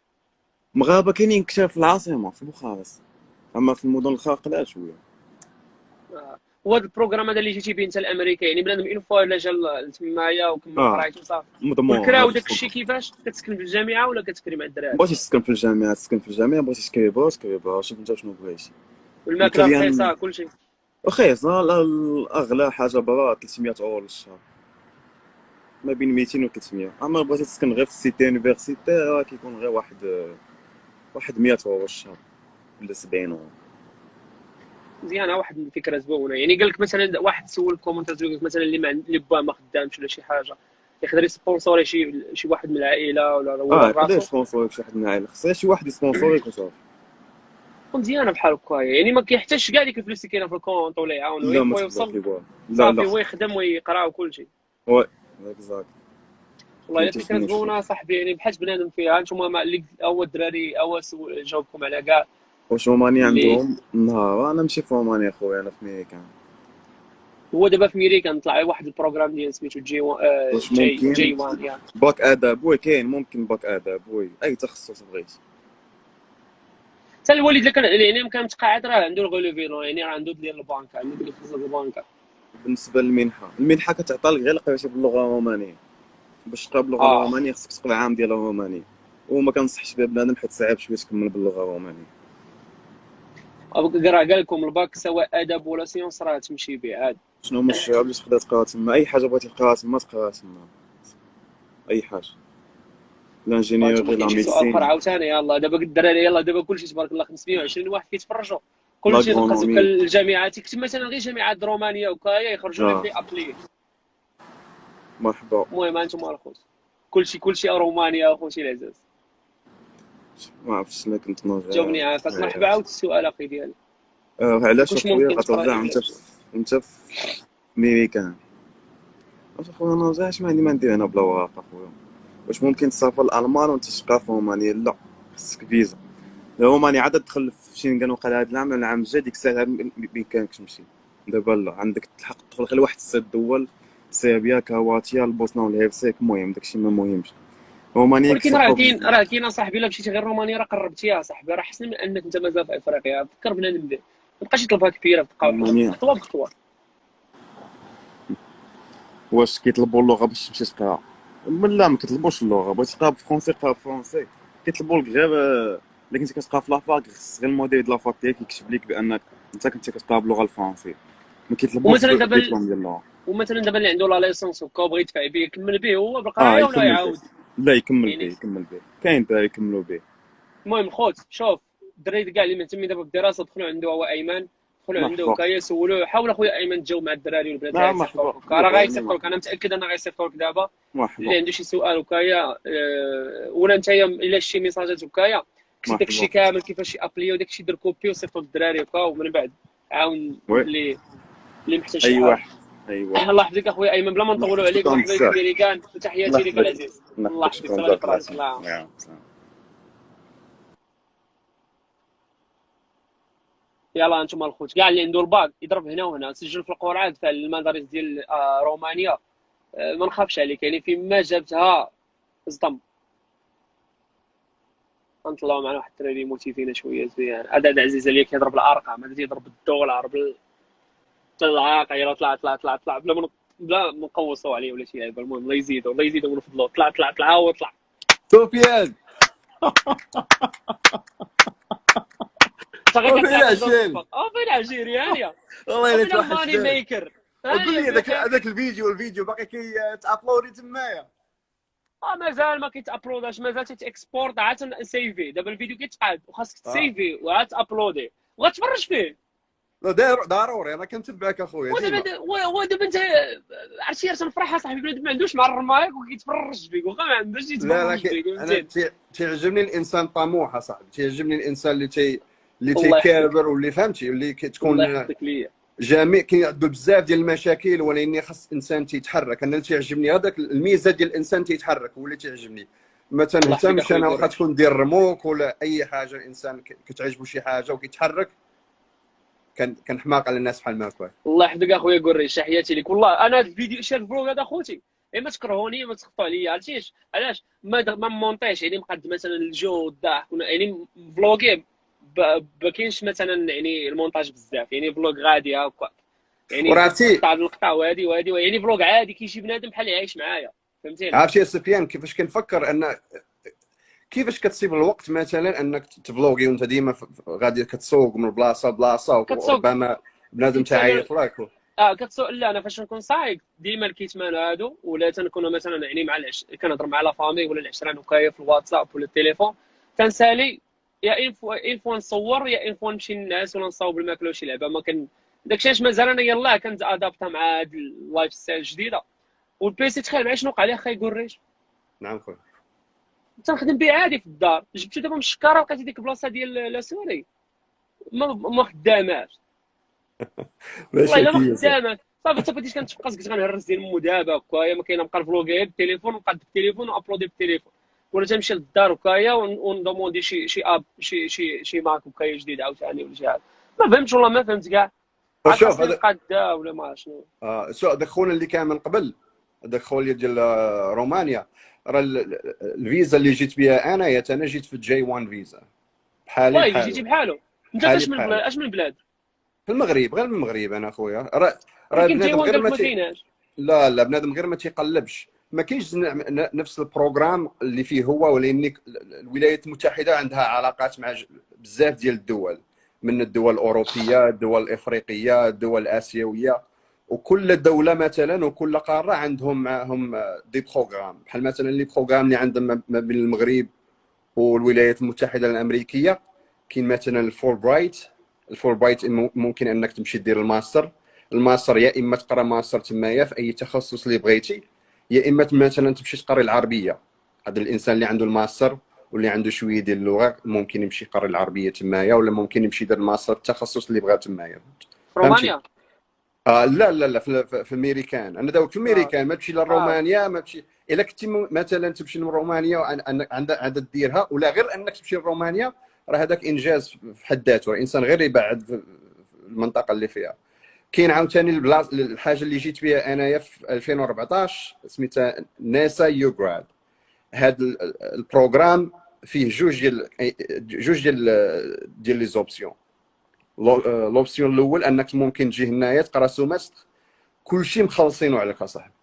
مغاربه كاينين كثار في العاصمه في بوخارست، اما في المدن الاخرى قلال شويه. وهذا البروغرام هذا اللي جيتي به انت لامريكا، يعني بنادم اون فوا الا جا لتمايا وكمل قرايته صافي. مضمون. والكراو داك الشيء كيفاش كتسكن في الجامعه ولا كتسكري مع الدراري؟ بغيتي تسكن في الجامعه تسكن في الجامعه، بغيتي تكريبا شوف انت شنو بغيتي. والماكله رخيصه كلشي رخيصه. اغلى حاجه برا 300 اورو للشهر، ما بين 200 و 300. اما بغيتي تسكن غير في السيتي يونيفرسيتي راه كيكون غير واحد 100 اورو الشهر ولا 70 اورو. مزيانه، واحد الفكره زوينه. يعني قال لك مثلا واحد سول الكومنتات قال لك مثلا اللي با ما خدامش ولا شي حاجه يقدر يسبونسوري شي واحد من العائله ولا هو يقدر راسو. يسبونسوريك شي واحد من العائله، خصها شي واحد يسبونسوريك وصافي. مزيانه بحال هكايا، يعني ما كيحتاجش كاع ديك الفلوس اللي كاينه في الكونط ولا يعاونو، لا ما هو تقدر يوصل كيقول صافي هو يخدم ويقرا وكل شيء. وي اكزاكت. والله الا فكره زوينه صاحبي، يعني بحال بنادم فيها. نتوما مع اللي هو الدراري هو جاوبكم على كاع. واش رومانيا عندهم نهار انا نمشي في رومانيا خويا، انا في ميريكان. هو دابا في ميريكا نطلع واحد البروغرام ديال سميتو واش ممكن جي 1 يعني باك اداب؟ وي كاين ممكن باك اداب، وي اي تخصص بغيتي. حتى الوالد اللي كان يعني كان متقاعد راه عنده الغولوفينو، يعني راه عنده ديال البنكه، عنده ديال فلوس البنكه. بالنسبه للمنحه كتعطى لك غير قرايتي باللغه الرومانيه. باش تقرا باللغه الرومانيه خصك تقرا عام ديال الرومانيه، وما كنصحش بها بنادم حيت صعيب شويه تكمل باللغه الرومانيه. قال لكم الباك سواء ادب ولا سيونس راه تمشي به عاد. شنو هما الشعب اللي تقدر تقرا تما؟ اي حاجه بغيتي تقراها تما تقراها تما، اي حاجه. لانجينيوري لا شي سؤال اخر ميديسين عاوتاني. يلاه دابا الدراري، يلاه دابا كلشي تبارك الله 520 واحد كيتفرجوا، كلشي نقصوا الجامعات. يكتب مثلا غير جامعات رومانيا وكايا يخرجوا لك في ابلي. مرحبا. المهم انتم الخوت كلشي رومانيا اخوتي العزاز. ما عرفتش انا كنت نرجع. جاوبني عافاك. مرحبا. عاود السؤال اخي ديالي. علاش اخويا غترجع انت في ميريكان؟ واش اخويا انا رجعت ما عندي ما ندير هنا بلا ورق اخويا. واش ممكن تسافر لالمان وانت تشقى في رومانيا؟ لا خصك فيزا. رومانيا عاد تدخل في شنغن وقال هذا العام العام الجاي ديك الساعه بامكانك تمشي. دابا لا، عندك الحق تدخل غير واحد 6 دول: صربيا، كرواتيا، البوسنه والهرسك. المهم داكشي ما مهمش. رومانيا ولكن راه كاين صاحبي، الا مشيتي غير رومانيا راه قربتيها صاحبي، راه احسن من انك انت مازال في افريقيا. فكر بنادم به، ما بقاش يطلبها كبيره، تبقى خطوه بخطوه. واش كيطلبوا اللغه باش تمشي تقرا؟ لا ما كيطلبوش اللغه. بغيتي تقرا بالفرونسي قرا بالفرونسي. كيطلبوا لك غير الا كنتي كتقرا في لافاك خص غير المدير ديال لافاك ديالك يكتب لك بانك انت كنتي كتقرا باللغه الفرنسيه. ما كيطلبوش الدبلوم ديال اللغه. ومثلا دابا اللي عنده لا ليسونس وكا وبغى يدفع به يكمل به هو بالقرايه ولا يعاود؟ لا يكمل به كاين دار يكملوا به. المهم خوت شوف الدراري كاع اللي مهتمين دابا بالدراسه دخلوا عنده هو ايمن، دخلوا عنده كايا سولوه. حاول اخويا ايمن تجاوب مع الدراري والبنات راه غيصيفطوا لك. انا متاكد انه غيصيفطوا لك دابا. اللي عنده شي سؤال وكايا ولا نتايا الا شي ميساجات وكايا كتب داكشي كامل كيفاش ابليو داكشي دير كوبي وصيفطوا للدراري وكا، ومن بعد عاون اللي محتاج شي حاجه. ايوا الله يحفظك اخويا ايمن. بلا ما نطولوا عليك، مرحبا بك في ميريكان وتحياتي لك العزيز. الله يحفظك. السلام عليكم. يلا انتم الخوت كاع اللي عنده الباك يضرب هنا وهنا، سجل في القرعه دفع للمدارس ديال رومانيا. ما نخافش عليك، يعني فيما جابتها صدم. نطلعوا معنا واحد الدراري موتيفينا شويه زوين. هذا عزيز عليا كيضرب الارقام، هذا تيضرب بالدولار بالعاقله. طلع بلا ما نقوصوا عليه ولا شي لعبه. المهم الله يزيدوا ونفضلوا. طلع وطلع سفيان. فين عجيري هانيه والله الا ماني ميكر. قول لي هذاك الفيديو باقي كيتابلودي تمايا؟ مازال ما كيتابلوداش، مازال تيتاكسبورت عاد سيفي. دابا الفيديو كيتقاد وخاصك تسيفي وعاد تابلودي وغتفرج فيه. لا ضروري، انا كنتبعك اخويا ديما. ودابا انت عرفتي تنفرح اصاحبي بنادم ما عندوش مع المايك وكيتفرج فيك، واخا ما عندوش لا يتفرج فيك. انا تعجبني الانسان طموح اصاحبي، تعجبني الانسان اللي الله يحفظك. تيكابر واللي فهمتي واللي الله كتكون يحفظك ليا. جميع. كاين عنده بزاف ديال المشاكل، ولكن خاص الانسان تيتحرك. انا اللي تعجبني هذاك الميزه ديال الانسان تيتحرك هو اللي تعجبني. ما تنهتمش انا واخا تكون دير رموك ولا اي حاجه، الانسان كتعجبو شي حاجه وكيتحرك. كنحماق على الناس بحال ماك. الله يحفظك اخويا قريش، تحياتي لك والله. انا الفيديو شاد الفلوغ هذا خوتي، ما تكرهوني ما تسخطوا عليا، عرفتيش علاش ما مونطيش يعني مقد مثلا الجو والضحك يعني فلوغي ما كاينش مثلا يعني المونتاج بزاف، يعني فلوغ غادي هكا يعني وراتي تاع القطع وهادي يعني فلوغ عادي كيجي بنادم بحال اللي عايش معايا، فهمتيني. عرفتي يا سفيان كيفاش كنفكر؟ ان كيفاش كتصيب الوقت مثلا انك تفلوغي وانت ديما غادي كتسوق من بلاصه لبلاصه، وربما بنادم تعيط لك كتسوق. لا انا فاش نكون صايق ديما الكيتمان هادو، ولا تنكون مثلا يعني مع كنهضر مع لا فامي ولا العشران وكايا في الواتساب ولا التليفون، تنسالي يا ان فوا نصور يا ان فوا نمشي للناس ولا نصاوب الماكله وشي لعبه. ما كان داكشي علاش مازال انا يلاه كنت ادابتا مع هاد اللايف ستايل الجديده. والبيسي تخيل معايا شنو وقع لي اخاي قريش، نعم خويا تنخدم به عادي في الدار. جبتو دابا من الشكاره لقيت ديك البلاصه ديال لا سوري ما خداماش والله الا ما خدامه. صافي حتى بديت كنتفقس قلت غنهرس ديال مو دابا هكايا ما كاين، نبقى نفلوغي بالتليفون ونقاد بالتليفون وابلودي بالتليفون، ولا تنمشي للدار هكايا وندوموندي شي اب شي مارك هكايا جديد عاوتاني ولا شي حاجه. ما فهمتش والله ما فهمت كاع. شوف هذا قاده ولا ما شنو. شوف هذاك خونا اللي كان من قبل، هذاك خويا ديال رومانيا، راه الفيزا اللي جيت بها انايا انا جيت في جي 1 فيزا بحالي. والله جيتي بحالو. انت اش من بلاد؟ اش من بلاد؟ في المغرب، غير من المغرب انا خويا. ولكن جي 1 ما كايناش. لا بنادم غير ما تيقلبش، ما كاينش نفس البروغرام اللي فيه هو. ولان الولايات المتحده عندها علاقات مع بزاف ديال الدول، من الدول الاوروبيه، الدول الافريقيه، الدول الاسيويه، وكل دوله مثلا وكل قاره عندهم معهم دي بروغرام. بحال مثلا لي بروغرام اللي عندهم ما بين المغرب والولايات المتحده الامريكيه، كاين مثلا الفولبرايت ممكن انك تمشي دير الماستر يا اما تقرا ماستر تمايا في اي تخصص اللي بغيتي، يا اما مثلا تمشي تقري العربيه. هذا الانسان اللي عنده الماستر واللي عنده شويه ديال اللغه ممكن يمشي يقري العربيه تمايا، ولا ممكن يمشي يدير الماستر التخصص اللي بغا تمايا. في رومانيا؟ لا في الميريكان. انا داوك في الميريكان ما تمشي لرومانيا، ما تمشي. الا كنتي مثلا تمشي لرومانيا عندها ديرها، ولا غير انك تمشي لرومانيا، راه هذاك انجاز في حد ذاته. الانسان غير يبعد في المنطقه اللي فيها. كاين عاوتاني الحاجه اللي جيت بها انايا في 2014 سميتها ناسا يوغراد. هذا البروغرام فيه جوج ديال لي زوبسيون. لوبسيون الاول انك ممكن تجي هنايا تقرا سومستر كلشي مخلصينو عليك اصاحبي.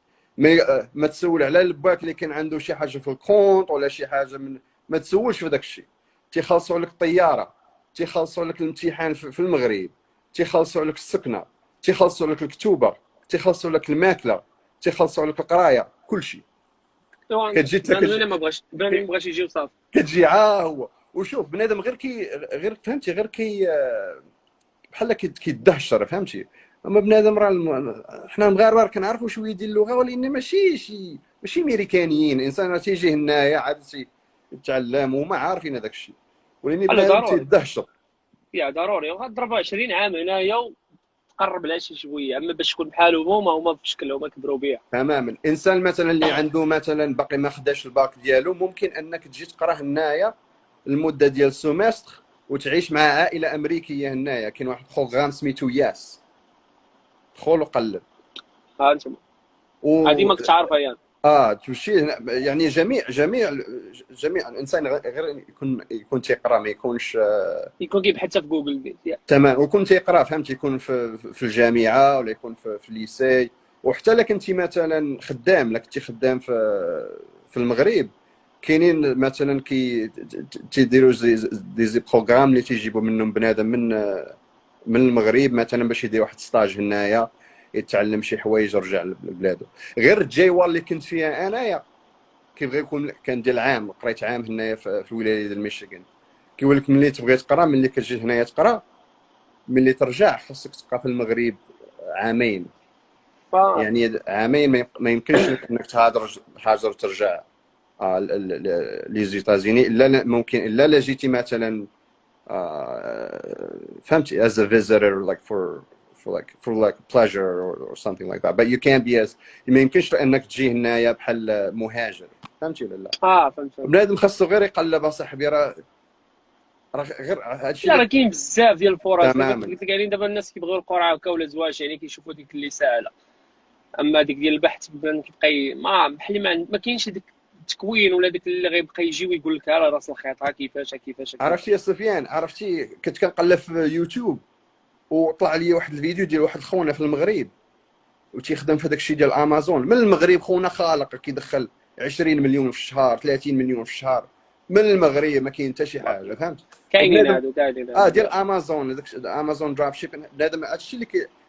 ما تسول على باك اللي كان عنده شي حاجه في الكونط ولا شي حاجه ما تسولش في داك الشيء. تيخلصوا عليك الطياره، تيخلصوا عليك الامتحان في المغرب، تيخلصوا عليك السكنه، تيخلصوا عليك الكتوبه، تيخلصوا عليك الماكله، تيخلصوا عليك القرايه، كلشي. كتجي بنادم ما بغاش يجي وصافي. كتجي هو. وشوف بنادم غير فهمتي غير بحال كيدهشر، فهمتي. اما بنادم راه حنا المغاربه كنعرفوا شويه ديال اللغه، ولكن ماشي امريكانيين. الانسان راه تيجي هنايا عاد يتعلم وما عارفين هذاك الشيء، ولكن بنادم تيدهشر. يا ضروري غتضرب 20 عام هنايا وتقرب لها شي شويه، اما باش تكون بحالهم هما في شكل هما كبروا بها تماما. الانسان مثلا اللي عنده مثلا باقي ما خداش الباك ديالو، ممكن انك تجي تقرا هنايا المده ديال السومستر وتعيش مع عائله امريكيه هنايا. كاين واحد البروغرام سميتو ياس، دخل وقلب. انتما هذه ما كنت عارفها يعني. تمشي يعني جميع الانسان غير يكون تيقرا، ما يكونش يكون كيبحث في جوجل. تمام. ويكون تيقرا، فهمتي، يكون في الجامعه ولا يكون في الليسي. وحتى الا كنتي مثلا خدام، لا كنتي خدام في المغرب، كاينين مثلا تيديروا دي بروغرام اللي تيجيبوا منهم بنادم من المغرب مثلا باش يدير واحد ستاج هنايا، يتعلم شي حوايج يرجع لبلادو. غير الجايوه اللي كنت فيها انايا كيبغي يكون كان ديال عام، قريت عام هنايا في الولايه ديال ميشيغان. كيقول لك ملي تبغي تقرا، ملي كتجي هنايا تقرا، ملي ترجع خاصك تبقى في المغرب عامين. يعني عامين ما يمكنش لك انك تهاجر ترجع لي زيتازيني، الا ممكن الا لا جيتي مثلا فهمتي as a visitor like for like pleasure or something like that, but you can't be as ما يمكنش انك تجي هنايا بحال مهاجر، فهمتي ولا لا؟ فهمت. بنادم خاصو غير يقلب اصاحبي، راه غير هادشي لا راه كاين بزاف ديال الفرص. دابا تماماً. قلت لك قايلين دابا الناس كيبغيو القرعه هكا ولا زواج، يعني كيشوفوا ديك اللي ساهله. اما ديك ديال البحث كيبقى ما بحال ما كاينش داك التكوين ولا داك اللي غيبقى يجي ويقول لك على راس الخيط كيفاش. عرفتي يا سفيان، عرفتي كنت كنقلب في يوتيوب وطلع لي واحد الفيديو ديال واحد خونا في المغرب وتيخدم في داك الشيء ديال امازون من المغرب. خونا خالق كيدخل 20 مليون في الشهر، 30 مليون في الشهر من المغرب، ما كاين حتى شي حاجه، فهمت؟ كاينين هادو ديال امازون، داك امازون دروب شيبين. بنادم هادشي اللي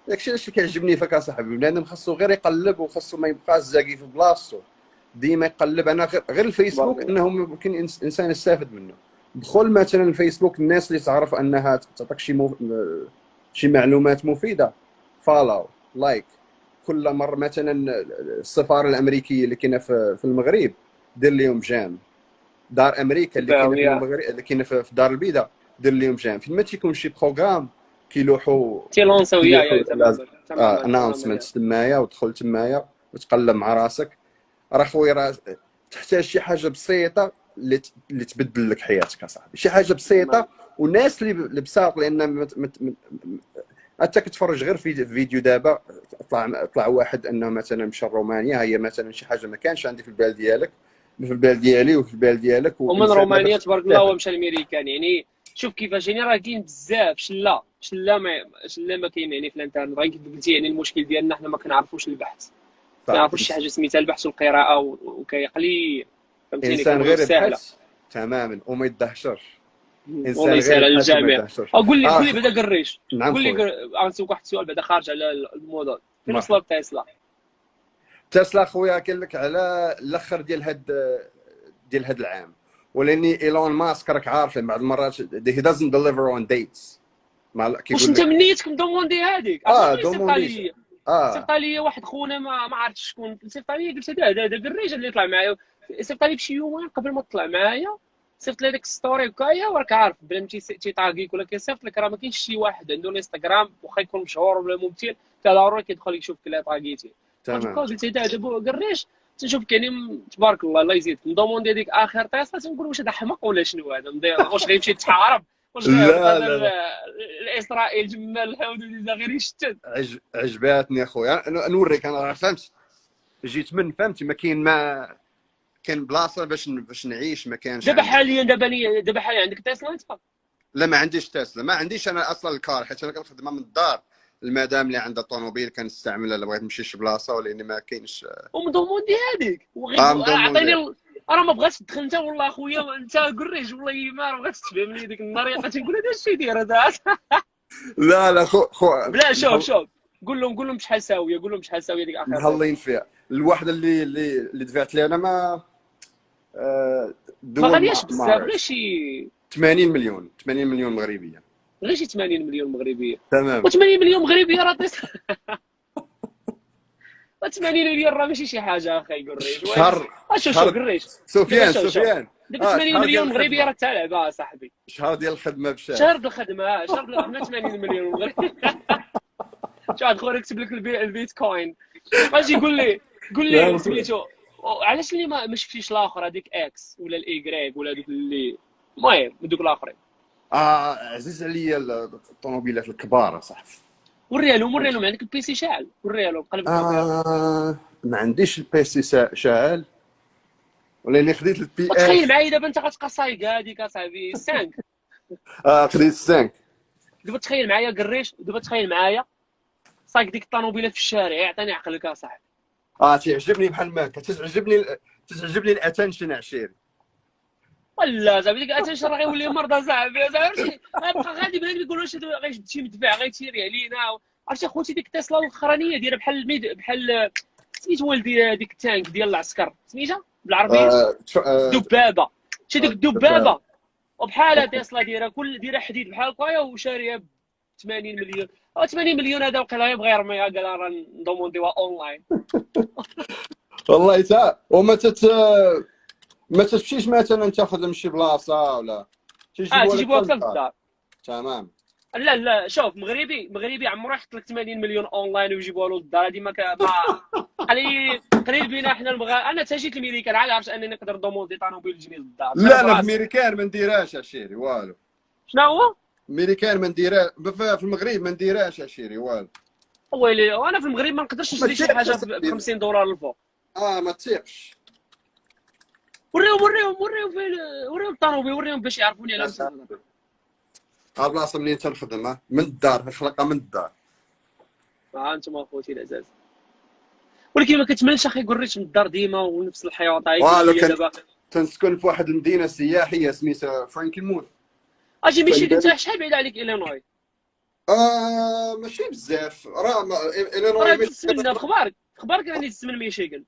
داكشي اللي كيعجبني فيك اصاحبي. بنادم خاصو غير يقلب وخاصو ما يبقاش زاكي في بلاصتو، ديما يقلب. انا غير الفيسبوك انه ممكن انسان يستافد منه. دخل مثلا الفيسبوك، الناس اللي تعرف انها تعطيك شي معلومات مفيده، فالو لايك. كل مره مثلا السفاره الامريكيه اللي كاينه في المغرب دير لهم جام، دار امريكا اللي كاينه في المغرب اللي كاينه في دار البيضاء دير لهم جام. فين ما تيكون شي بروغرام كيلوحوا تيلونسو تماما اناونسمنت تمايا، ودخل تمايا وتقلب مع راسك. راه خويا راه تحتاج شي حاجه بسيطه اللي تبدل لك حياتك اصاحبي، شي حاجه بسيطه. والناس اللي بساط، لان انت كتفرج غير في فيديو دابا طلع واحد انه مثلا مشى رومانيا، هي مثلا شي حاجه ما كانش عندي في البال ديالك، في البال ديالي وفي البال ديالك. ومن رومانيا تبارك الله ومشى الامريكان. يعني شوف كيفاش، يعني راه كاين بزاف شله ما كاين يعني في الانترنت. غير كيف قلتي، يعني المشكل ديالنا حنا ما كنعرفوش البحث، ما كنعرفوش شي حاجه سميتها البحث والقراءه وكيقلي، فهمتيني؟ انسان غير يبحث تماما وما يدهشرش. انسان غير على الجامع. قول لي بعدا قريش، نعم قول لي غنسولك واحد السؤال بعدا خارج على الموضوع. فين وصلت تسلا خويا؟ كاين لك على الاخر ديال هاد العام، ولاني ايلون ماسك راك عارف بعض المرات he doesn't deliver on dates. واش انت من نيتك مضموندي هذيك؟ دوموندي. صيفط لي واحد خونا ما عرفتش شكون، صيفط لي قلت هذا قريش اللي طلع معايا. صيفط لي بشي يومين قبل ما تطلع معايا، صيفط لي ديك ستوري هكايا، وراك عارف بلا تيطاغيك ولا كيصيفط لك. راه ما كاينش شي واحد عنده الانستغرام واخا يكون مشهور ولا ممثل ضروري كيدخل يشوف كلا طاغيتي. تمام. قلت هذا قريش تنشوف يعني تبارك الله يزيدك مضموندي هذيك اخر تيسلا، تنقول واش هذا حمق ولا شنو هذا مضيع، واش غيمشي يتحارب، واش غير الاسرائيل جمال الحدود غير يشتت. عجباتني اخويا، نوريك. انا فهمت جيت من فهمتي، ما كاين بلاصه باش نعيش، ما كانش. دابا حاليا عندك تيسلا انت؟ لا ما عنديش تسلا، ما عنديش انا اصلا الكار، حيت انا كنخدم من الدار. المدام اللي عندها طوموبيل كنستعملها الا بغيت نمشي شي بلاصه، ولاني ما كاينش. ومضموندي هذيك عطيني راه ما بغاتش تدخل انت والله اخويا، انت قريش والله ما بغاتش تفهمني ديك النريقه. تنقول هذا الشيء داير هذا. لا خو بلا شوف قول لهم شحال ساويه، ديك اخر مهلين فيها. الواحده اللي دفعت لي انا ما ما غالياش بزاف، غير شي 80 مليون مغربيه. غير شي 80 مليون مغربيه. تمام. و80 مليون مغربيه راه 80 مليون راه ماشي شي حاجه اخي قريش. شوف قريش سفيان ديك 80 مليون مغربيه راه تلعبها صاحبي. شهر ديال الخدمه بشهر. شهر ديال الخدمه 80 مليون مغربيه. شاد خويا يكتب لك البيتكوين. اجي قول لي سميتو علاش اللي ما شفتيش الاخر هذيك اكس ولا الايغريك ولا دوك اللي المهم دوك الاخرين. عزيز عليا الطوموبيلات الكبار صاحبي. وريها لهم عندك البيسي شاعل، وريها لهم قلب. ما عنديش البيسي شاعل، ولاني خديت البي اس. تخيل معايا دابا انت غتبقى صايق هذيك اصاحبي 5. خديت 5. دابا تخيل معايا قريش، دابا تخيل معايا صايق ديك الطوموبيله في الشارع. يعطيني عقلك اصاحبي. تعجبني بحال ما تعجبني الاتنشن عشيري. ولا زعما ديك الاتنشن راه غيولي مرضى صاحبي. غيبقى غادي بنادم يقول واش غيشد شي مدفع غيتيري علينا عرفتي خوتي ديك تسلا الاخرانيه دايره بحال سميت والدي ديك التانك ديال العسكر سميتها بالعربيه دبابه، شي ديك الدبابه وبحالها تسلا دايره حديد بحال طايا وشاريه ب 80 مليون او 80 مليون. هذا وقيلا يبغى يرميها قال راه ندومونديوها اونلاين. والله ما تمشيش مثلا تاخذ من شي بلاصه ولا تيجيبوها حتى للدار. تمام. لا شوف، مغربي عمرو يحط لك 80 مليون اونلاين ويجيبوها له للدار. هذه ما قليل بينا حنا انا تا جيت الميريكان عاد عرفت انني نقدر دوموندي طوموبيل تجيني للدار. لا انا في الميريكان ما نديرهاش عشيري والو. شنو هو؟ الميريكان ما نديرها في المغرب ما نديرهاش عشيري والو. ويلي وانا في المغرب ما نقدرش نشري شي حاجه ب 50 دولار الفوق. ما تثيقش. وريهم الطوموبيل، وريهم باش يعرفوني على البلاصه منين تنخدم من الدار، خلقها من الدار. انتم اخوتي العزاز، ولكن ما كتملش اخي قريت من الدار ديما ونفس الحياه. دابا تنسكن في واحد المدينه سياحيه سميتها فرانكلموث. اجي ميشيغان انت شحال بعيد عليك إلينوي؟ ماشي بزاف راه إلينوي تسمن اخبارك راني تسمن ميشيغان.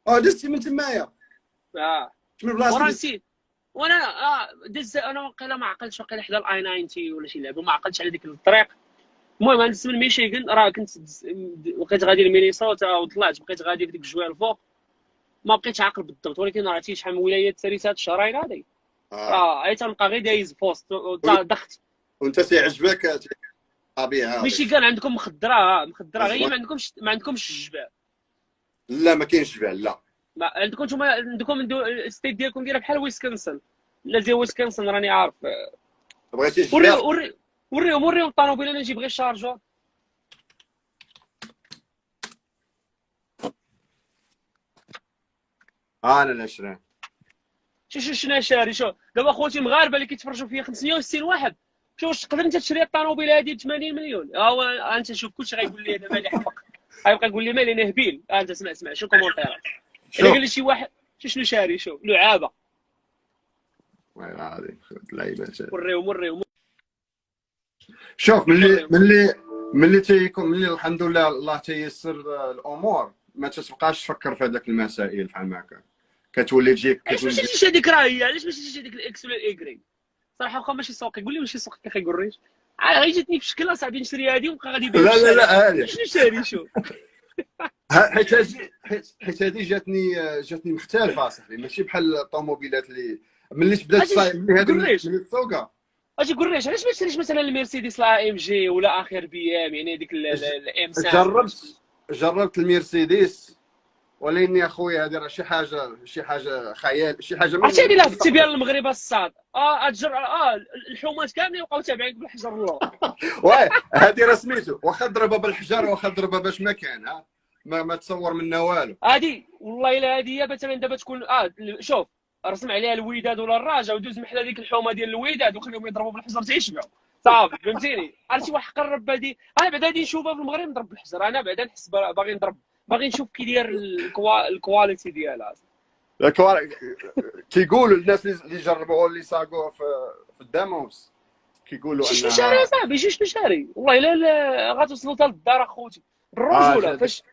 دزتي من تمايا. شنو بلاصه؟ ورا نسيت وانا دز انا وقيلا ما عقلتش، وقيلا حدا الاي 90 ولا شي لعبه ما عقلتش على ديك الطريق. المهم انا من ميشيغان راه كنت بقيت غادي لمينيسوتا وطلعت بقيت غادي في ديك الجويه الفوق، ما بقيتش عاقل بالضبط. ولكن عرفتي شحال من ولايات ساليت هاد الشهرين هادي راه تنبقى غير دايز بوست ضغط. وانت تيعجبك الطبيعه؟ ميشيغان عندكم مخدره غير ما عندكمش الجبال. لا ما كاينش جبال. لا ما عندكم نتوما عندكم الستيت ديالكم دايره بحال ويسكنسن. لا ديال ويسكنسن راني عارف. بغيتي جبال؟ وريهم الطوموبيل انا نجيب غير الشارجور. انا نشري. شنو شاري؟ شو دابا خوتي مغاربه اللي كيتفرجوا فيا 560 واحد، واش تقدر انت تشري الطوموبيل هذه ب 80 مليون؟ هو انت شوف كلشي غيقول لي هذا مالي حمق، غيبقى يقول لي مالي انا هبيل. انت اسمع شو كومونتيرات الا قال لي شي واحد شنو شاري، شو لعابه والله هذه لعيبه. وريهم شوف ملي تيكون ملي الحمد لله الله تيسر الامور ما تتبقاش تفكر في هذاك المسائل بحال ما كان كتولي تجيك. علاش ما شفتيش هذيك راهي؟ علاش ما شفتيش هذيك الاكس ولا الايكغي؟ صراحه واخا ماشي سوقي، قول لي ماشي سوقي اخي قريش غير جاتني في شكل اصاحبي نشري هذه ونبقى غادي لا هذه شنو شاري شو حيت هذه جاتني مختلفه اصاحبي، ماشي بحال الطوموبيلات اللي ملي بدات تصايب ملي هذه ملي تسوقها. اجي قريش علاش ما تشريش مثلا المرسيدس لا ام جي ولا اخر بي ام، يعني هذيك الام 5؟ جربت المرسيدس ولكن اخويا هذه راه شي حاجه خيال، شي حاجه عرفتي هذه اللي هبطتي بها للمغرب الصاد. الحومات كاملين يبقاو تابعينك بالحجر. الله واه هذه راه سميتو واخا ضربها بالحجر واخا ضربها باش ما كان ما تصور منها والو. هذه والله الا هذه مثلا دابا تكون شوف رسم عليها الوداد ولا الراجا ودوز محل هذيك الحومه ديال الوداد وخليهم يضربوا بالحجر تيشبعوا صافي. فهمتيني؟ عرفتي واحد قرب هذه انا بعدا غادي نشوفها في المغرب نضرب بالحجر. انا بعدا نحس باغي نشوف كي داير الكواليتي ديالها. كيقولوا الناس اللي جربوها اللي ساقوها في الداموس كيقولوا انها شنو شاري صاحبي شنو شاري. والله الا غتوصلوا حتى للدار اخوتي الرجوله. فاش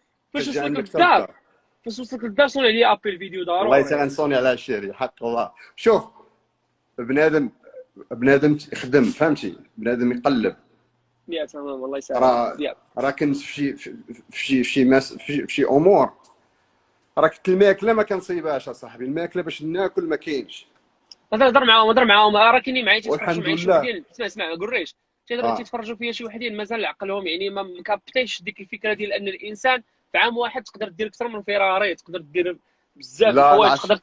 وصلك للدار صوني عليا ابل فيديو دار. والله حتى غنصوني على الشيري حق الله. شوف بنادم يخدم فهمتي، بنادم يقلب. يا تمام الله يسعدك. راه كنت في شي امور راك الماكله ما كنصيبهاش اصاحبي. الماكله باش ناكل ما كاينش. هضر معاهم راه كاينين معايا والحمد تيتفرجوا معايا شي لله. وحدين. اسمع ما قريش تيتفرجوا فيا شي وحدين مازال عقلهم يعني ما كابتيش ديك الفكره ديال ان الانسان في عام واحد تقدر دير اكثر من فيراري، تقدر دير بزاف د الحوايج، تقدر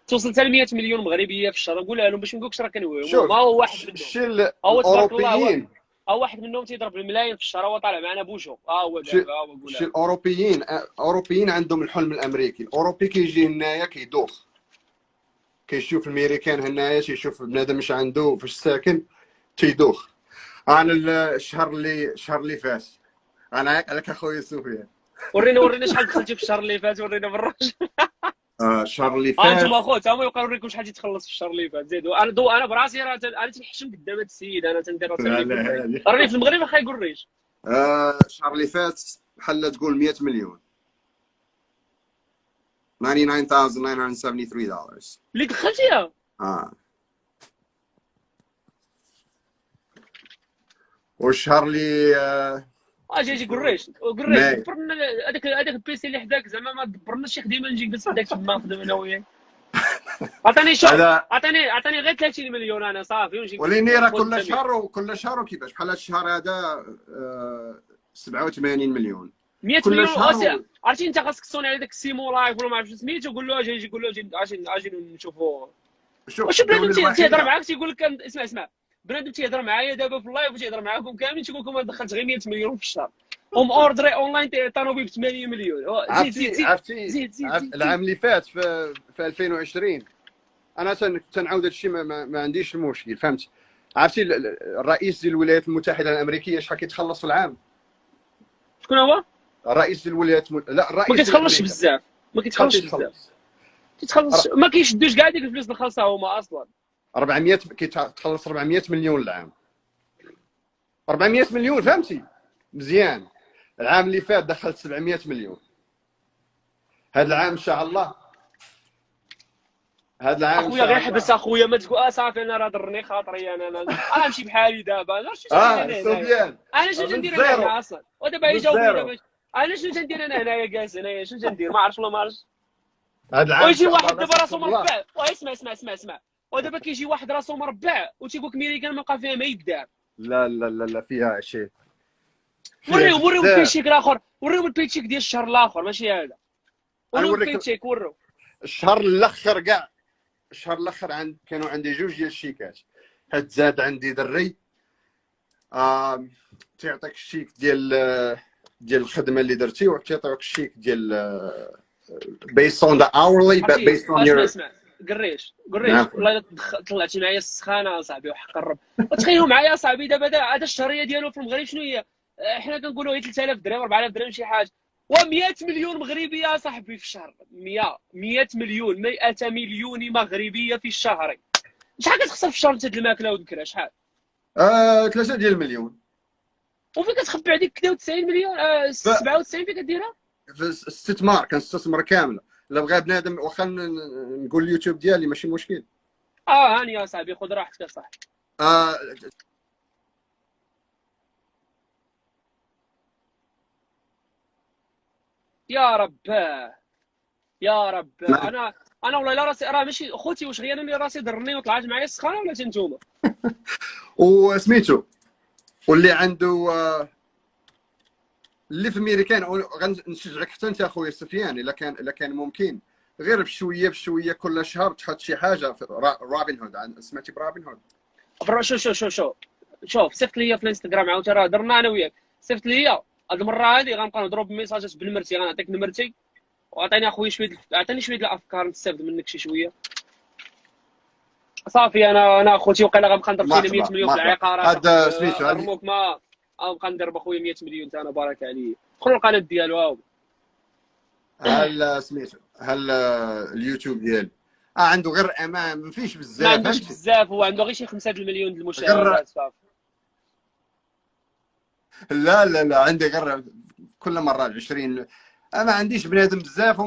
توصل حتى ل 100 مليون مغربيه في الشهر. نقولها لهم باش ما نقولكش راه كنوهم. ما هو واحد منهم هو تبارك الله هو واحد منهم تيضرب الملايين في الشهر. هو طالع معنا بوجو هو دابا هو قولها. شي الاوروبيين عندهم الحلم الامريكي. الاوروبي كيجي هنايا كيدوخ، كيشوف الميريكان هنايا تيشوف بنادم اش عنده فاش ساكن تيدوخ. انا الشهر اللي فات انا عيق عليك اخويا سفيان. ورينا شحال دخلتي في الشهر اللي فات. ورينا بالراجل. الشهر اللي فات انتم اخوت هما يبقاو يوريكم شحال تخلص في الشهر اللي فات. زيدوا انا براسي راه انا تنحشم قدام هذا السيد. انا تندير راني في المغرب اخا يقريش الشهر اللي فات بحال تقول 100 مليون. 99,973 دولار. اللي دخلتيها والشهر اللي اجي قريش ماي. دبرنا هذاك البيسي اللي حداك زعما ما دبرناش شي خدمه نجي جلس داك تما نخدم انا وياك. عطاني شوف هذا عطاني غير 30 مليون انا صافي ونجي وليني راه نخدم كل تما. شهر وكل شهر وكيفاش بحال هذا الشهر هذا 87 مليون 100 كل مليون شهر. عرفتي انت خاصك تصوني على داك السيمو لايف ولا ما عرفتش سميتو قول له اجي قول له اجي نشوفوا واش بنادم تيهضر معاك تيقول لك اسمع بنادم تيهضر معايا دابا في اللايف وتيهضر معاكم كاملين تيقول لكم انا دخلت غير 100 مليون في الشهر اوردري اونلاين طانوبيل ب 8 مليون. زيد العام اللي فات في 2020 انا تنعاود هادشي ما عنديش المشكل فهمت. عرفتي الرئيس ديال الولايات المتحده الامريكيه شحال كيتخلص في العام؟ شكون هو؟ الرئيس ديال الولايات لا الرئيس ما كيتخلصش بزاف تيتخلص ما كيشدوش كاع ديك الفلوس اللي خلصها هما اصلا. 400 كيتخلص 400 مليون العام. 400 مليون فهمتي مزيان. العام اللي فات دخلت 700 مليون. هذا العام ان شاء الله هذا العام اخويا غير حبس اخويا ما تقول صافي انا راه ضرني خاطري انا نمشي بحالي دابا انا شنو ندير هنا اصلا ودابا يجاوبني انا شنو تندير انا هنايا جالس هنايا شنو تندير ما عرفتش ولا ما عرفتش. هذا العام ويجي واحد دابا راسو مربع اسمع ودابا كيجي واحد راسو مربع وتيقول لك ميريكان ما بقى فيها ما يدار. لا فيها شيء. وريو البيتشيك الاخر وريو البيتشيك ديال الشهر الاخر ماشي هذا. وريو البيتشيك وريو الشهر الاخر كاع الشهر الاخر كانوا عندي جوج ديال الشيكات. هاد زاد عندي دري تيعطيك الشيك ديال الخدمه اللي درتي وتيعطيك الشيك ديال based on the hourly but based on your. اسمع قريش والله طلعتي معايا السخانه اصاحبي وحق الرب. وتخيلوا معايا اصاحبي دابا هذا الشهريه ديالو في المغرب شنو هي؟ حنا كنقولوا هي 3000 درهم 4000 درهم شي حاجه و100 مليون مغربيه صاحبي في الشهر. 100 مليون 100 مليون مغربيه في الشهر. شحال كتخسر في الشهر انت د الماكله والذكرى شحال؟ 3 ديال المليون. وفين كتخبي عليك كدا 90 مليون 97 فين كديرها؟ في الاستثمار كنستثمر كامله. الا بغى بنادم واخا نقول اليوتيوب ديالي ماشي مشكل. هاني يا صاحبي خذ راحتك صاحبي. يا رب انا والله لا راسي راه ماشي خوتي واش غير انا اللي راسي ضرني وطلعت معايا السخانه ولا انتوما؟ وسميتو واللي عنده اللي في الميريكان غنشجعك حتى انت اخويا سفيان الا كان ممكن غير بشويه كل شهر تحط شي حاجه في رابين هود. سمعتي برابين هود؟ شوف صيفط لي في الانستغرام عاوتاني راه درنا انا وياك. صيفط لي هاد المره هادي غنبقى نضرب بميساجات بالمرتي غنعطيك نمرتي وعطيني اخويا عطيني شويه الافكار نستافد منك شي شويه صافي. انا اخوتي وقيلا غنبقى نضرب فينا 100 مليون في العقارات. هذا سميتو رموك ما غنبقى ندير بخويا 100 مليون حتى انا بارك عليه. دخلوا القناه ديالو هل سميتو هل اليوتيوب ديالو عنده غير ما فيش بزاف. ما عندوش بزاف هو عنده غير شي 5 المليون د المشاهدات صافي. لا عندي غير كل مره 20. ما عنديش بنادم بزاف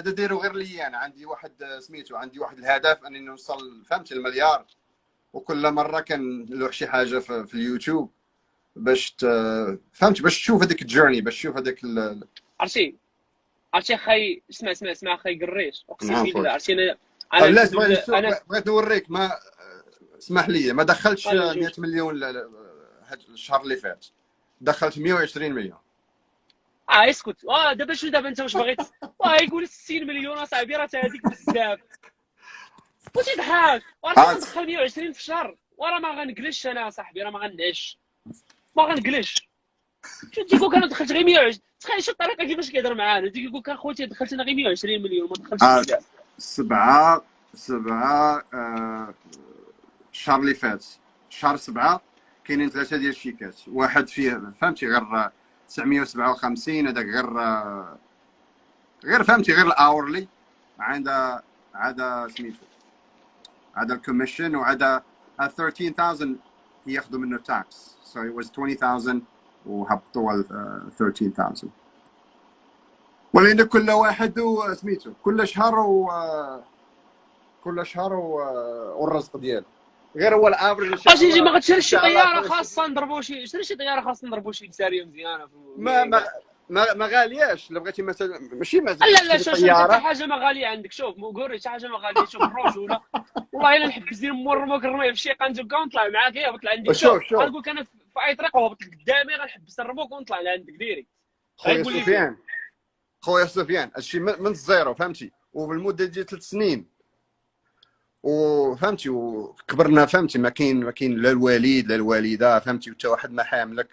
داروا غير لي انا. عندي واحد سميتو عندي واحد الهدف اني نوصل فهمت المليار. وكل مره كنلوح شي حاجه في اليوتيوب باش فهمت باش تشوف هذيك الجيرني باش تشوف هذاك عرفتي خاي اسمع خاي قريش اقسم بالله. عرفتي انا بغيت نوريك ما اسمح لي ما دخلتش 100 مليون هذا الشهر اللي فات. دخلت 120 مليون. اسكت دابا شنو دابا انت واش باغي يقول 60 مليون اصاحبي راه هذيك بزاف وتضحك وراه ندخل 120 في الشهر وراه ما غنقلش انا صاحبي راه ما غنعش ما غنقلش. شو تيقول لك انا دخلت غير 120. تخيل شو الطريقه كيفاش كيهضر معانا تيقول لك اخوتي دخلت انا غير 120 مليون ما دخلتش بزاف. 7 الشهر اللي فات شهر 7 كاينين 3 ديال الشيكات. واحد فيه فهمتي غير 957 هذاك غير فهمتي غير الاورلي. عاد سميتو عاد الكوميشن وعاد 13,000 ياخذوا منه تاكس. so it was 20,000 وهبطوا ل 13000. ولكن كل واحد سميتو كل شهر والرزق ديالو، غير هو الافرج. اجي ما غتشريش شي طياره خاصه نضربوا شي، شري شي طياره خاصه نضربوا شي بساريه مزيانه ما غالياش. الا بغيتي مثلا ماشي مثلا لا شوف شي حاجه ما غاليه عندك. شوف قولي شي حاجه ما غاليه. شوف الرجوله والله الا نحب زين مورمك الرمي في شي قنجه ونطلع معاك. يهبط لعندي. شوف غنقول لك انا في اي طريق وهبط قدامي غنحبس الرموك ونطلع لعندك ديريكت. خويا سفيان هادشي من الزيرو فهمتي، وبالمده ديال 3 سنين وفهمتي وكبرنا فهمتي. ما كاين لا الوالد لا الوالده فهمتي، وتا واحد ما حاملك.